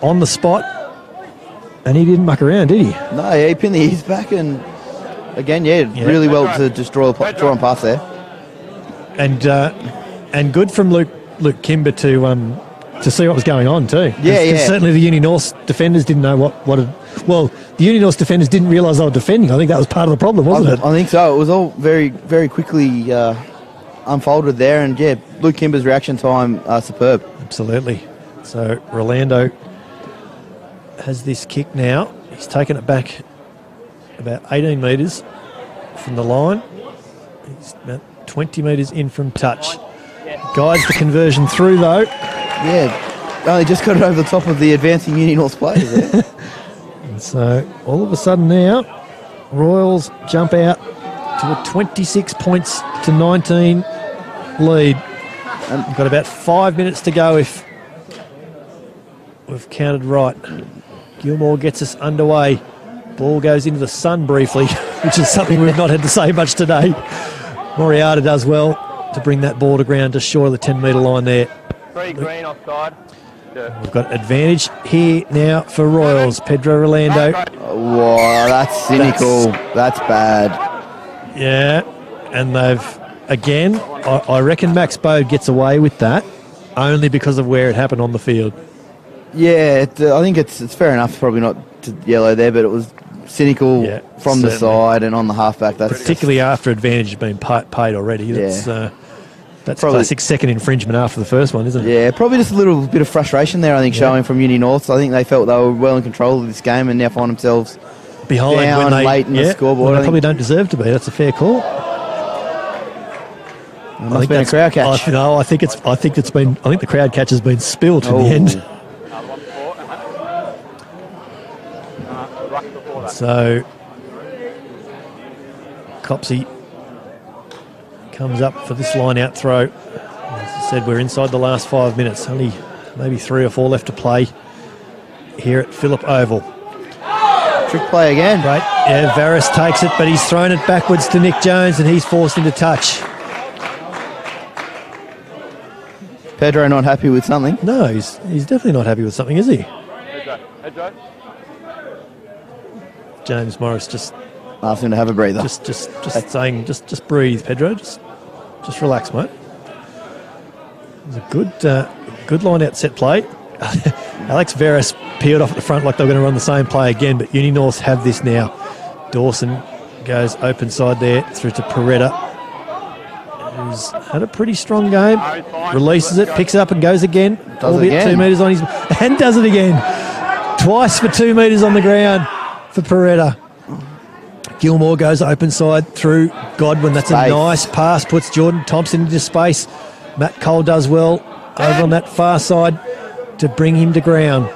on the spot. And he didn't muck around, did he? No, he pinned the ears back, and again, really well to just draw and pass there. And good from Luke Kimber to see what was going on too. Yeah. Certainly the Uni-Norths defenders didn't know the Uni-Norths defenders didn't realise they were defending. I think that was part of the problem, wasn't it? I think so. It was all very, very quickly unfolded there, and Luke Kimber's reaction time superb. Absolutely. So Rolando has this kick now. He's taken it back about 18 metres from the line. He's about 20 metres in from touch. Guides the conversion through, though. Yeah, only just got it over the top of the advancing Uni-Norths players there. And so all of a sudden now, Royals jump out to a 26 points to 19 lead. And we've got about 5 minutes to go if we've counted right. Gilmore gets us underway. Ball goes into the sun briefly, which is something we've not had to say much today. Moriarty does well to bring that ball to ground just short of the 10-metre line there. 3 green offside. We've got advantage here now for Royals. Pedro Orlando. Wow, that's cynical. That's bad. Yeah, and they've, again, I reckon Max Bode gets away with that only because of where it happened on the field. Yeah, I think it's fair enough, probably not to yellow there, but it was cynical from the side and on the halfback. That's particularly after advantage has been paid already. That's probably classic second infringement after the first one, isn't it? Yeah, probably just a little bit of frustration there, I think, showing from Uni-Norths. I think they felt they were well in control of this game and now find themselves behind down late in the scoreboard. Well, they probably don't deserve to be. That's a fair call. It must have been a crowd catch. I think the crowd catch has been spilt in the end. So Copsey comes up for this line-out throw. As I said, we're inside the last 5 minutes. Only maybe 3 or 4 left to play here at Phillip Oval. Trick play again. Right, yeah, Varys takes it, but he's thrown it backwards to Nick Jones and he's forced into touch. Pedro not happy with something? No, he's definitely not happy with something, is he? Pedro. James Morris just asking to have a breather. Just saying, just breathe, Pedro. Just relax, mate. It was a good line-out set play. Alex Veras peeled off at the front like they were going to run the same play again, but Uni-Norths have this now. Dawson goes open side there through to Peretta, who's had a pretty strong game. Releases it, picks it up and goes again. Albeit 2 metres on his... And does it again. Twice for 2 metres on the ground for Peretta. Gilmore goes open side through Godwin. That's a Space. nice pass. Puts Jordan Thompson into space. Matt Cole does well over on that far side to bring him to ground.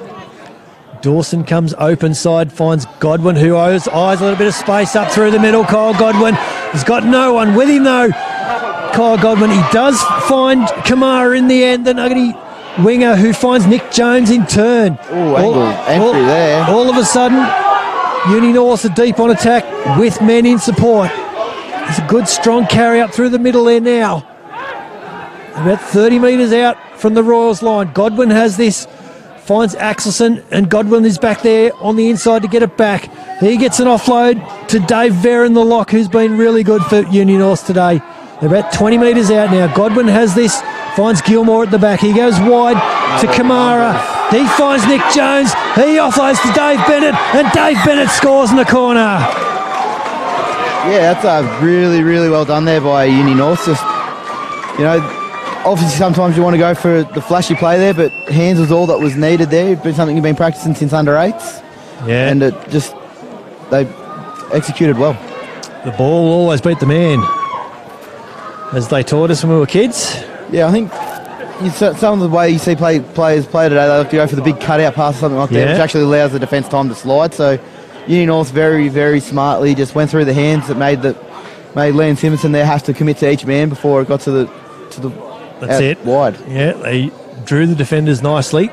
Dawson comes open side, finds Godwin, who eyes a little bit of space up through the middle. Kyle Godwin has got no one with him though. Kyle Godwin, he does find Kamara in the end, the Nuggety winger, who finds Nick Jones in turn. Oh, angle entry there. All of a sudden, Uni-Norths are deep on attack with men in support. It's a good strong carry up through the middle there now. About 30 metres out from the Royals line. Godwin has this, finds Axelson, and Godwin is back there on the inside to get it back. He gets an offload to Dave Veron, the lock, who's been really good for Uni-Norths today. They're about 20 metres out now. Godwin has this, finds Gilmore at the back. He goes wide to Kamara. He finds Nick Jones. He offloads to Dave Bennett, and Dave Bennett scores in the corner. Yeah, that's really, really well done there by Uni-Norths. Just, you know, obviously sometimes you want to go for the flashy play there, but hands was all that was needed there. It's been something you've been practicing since under 8s. Yeah. And they executed well. The ball will always beat the man, as they taught us when we were kids. Yeah, I think some of the way you see players play today, they like to go for the big cutout pass or something like that, which actually allows the defence time to slide. So Uni-Norths very, very smartly just went through the hands that made Liam Simonson there have to commit to each man before it got to the That's it. Wide. Yeah, they drew the defenders nicely.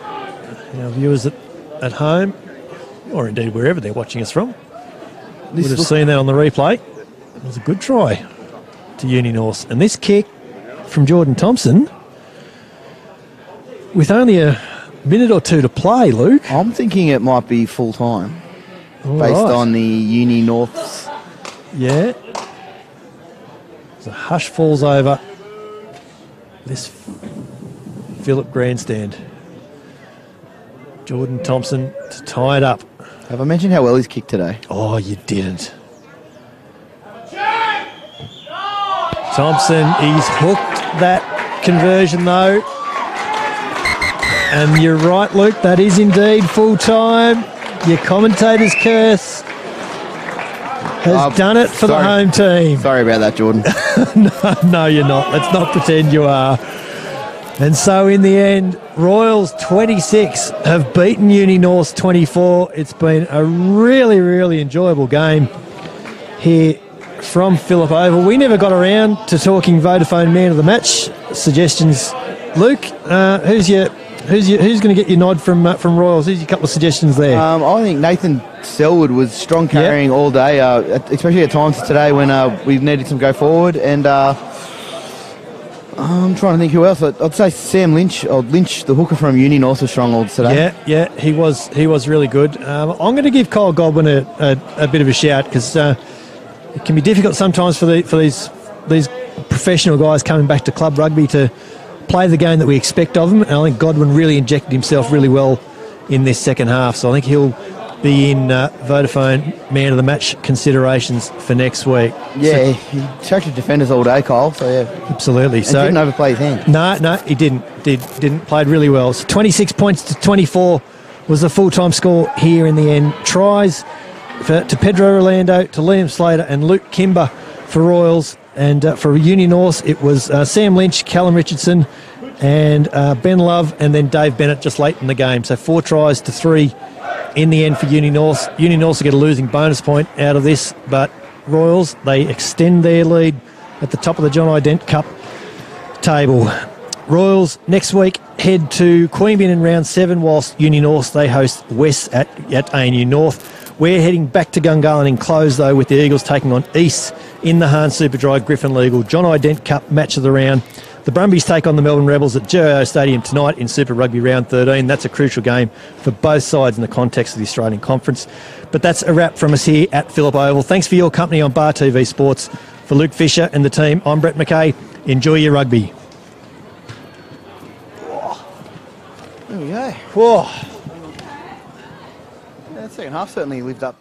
Our viewers at home, or indeed wherever they're watching us from, would have seen that on the replay. It was a good try to Uni-Norths. And this kick from Jordan Thompson, with only a minute or two to play, Luke. I'm thinking it might be full time, based on the Uni-Norths. Yeah. So hush falls over this Phillip grandstand. Jordan Thompson to tie it up. Have I mentioned how well he's kicked today? Oh, you didn't. Thompson, he's hooked that conversion though. And you're right, Luke, that is indeed full time. Your commentator's curse has done it for the home team. Sorry about that, Jordan. No, you're not. Let's not pretend you are. And so in the end, Royals 26 have beaten Uni-Norths 24. It's been a really, really enjoyable game here from Phillip Oval. We never got around to talking Vodafone Man of the Match suggestions. Luke, who's going to get your nod from Royals? Who's your couple of suggestions there? I think Nathan Selwood was strong carrying all day, especially at times today when we've needed some go forward. And I'm trying to think who else. I'd say Sam Lynch, the hooker from Uni-Norths, was strong all today. Yeah, he was really good. I'm going to give Kyle Godwin a bit of a shout, because it can be difficult sometimes for these professional guys coming back to club rugby to play the game that we expect of them. And I think Godwin really injected himself really well in this second half. So I think he'll be in Vodafone Man of the Match considerations for next week. Yeah, he attracted defenders all day, Kyle. So yeah, absolutely. And didn't overplay his hand. No, he didn't. Didn't played really well. So 26 points to 24 was the full-time score here in the end. Tries to Pedro Orlando, to Liam Slater and Luke Kimber for Royals. And for Uni-Norths, it was Sam Lynch, Callum Richardson and Ben Love, and then Dave Bennett just late in the game. So 4 tries to 3 in the end for Uni-Norths. Uni-Norths will get a losing bonus point out of this, but Royals, they extend their lead at the top of the John Dent Cup table. Royals next week head to Queanbeyan in round 7, whilst Uni-Norths, they host West at ANU North. We're heading back to Gungahlin in close, though, with the Eagles taking on East in the Hahn Superdry Griffin Legal John Dent Cup match of the round. The Brumbies take on the Melbourne Rebels at GIO Stadium tonight in Super Rugby round 13. That's a crucial game for both sides in the context of the Australian Conference. But that's a wrap from us here at Phillip Oval. Thanks for your company on Bar TV Sports. For Luke Fisher and the team, I'm Brett McKay. Enjoy your rugby. There we go. Whoa. Yeah, that second half certainly lived up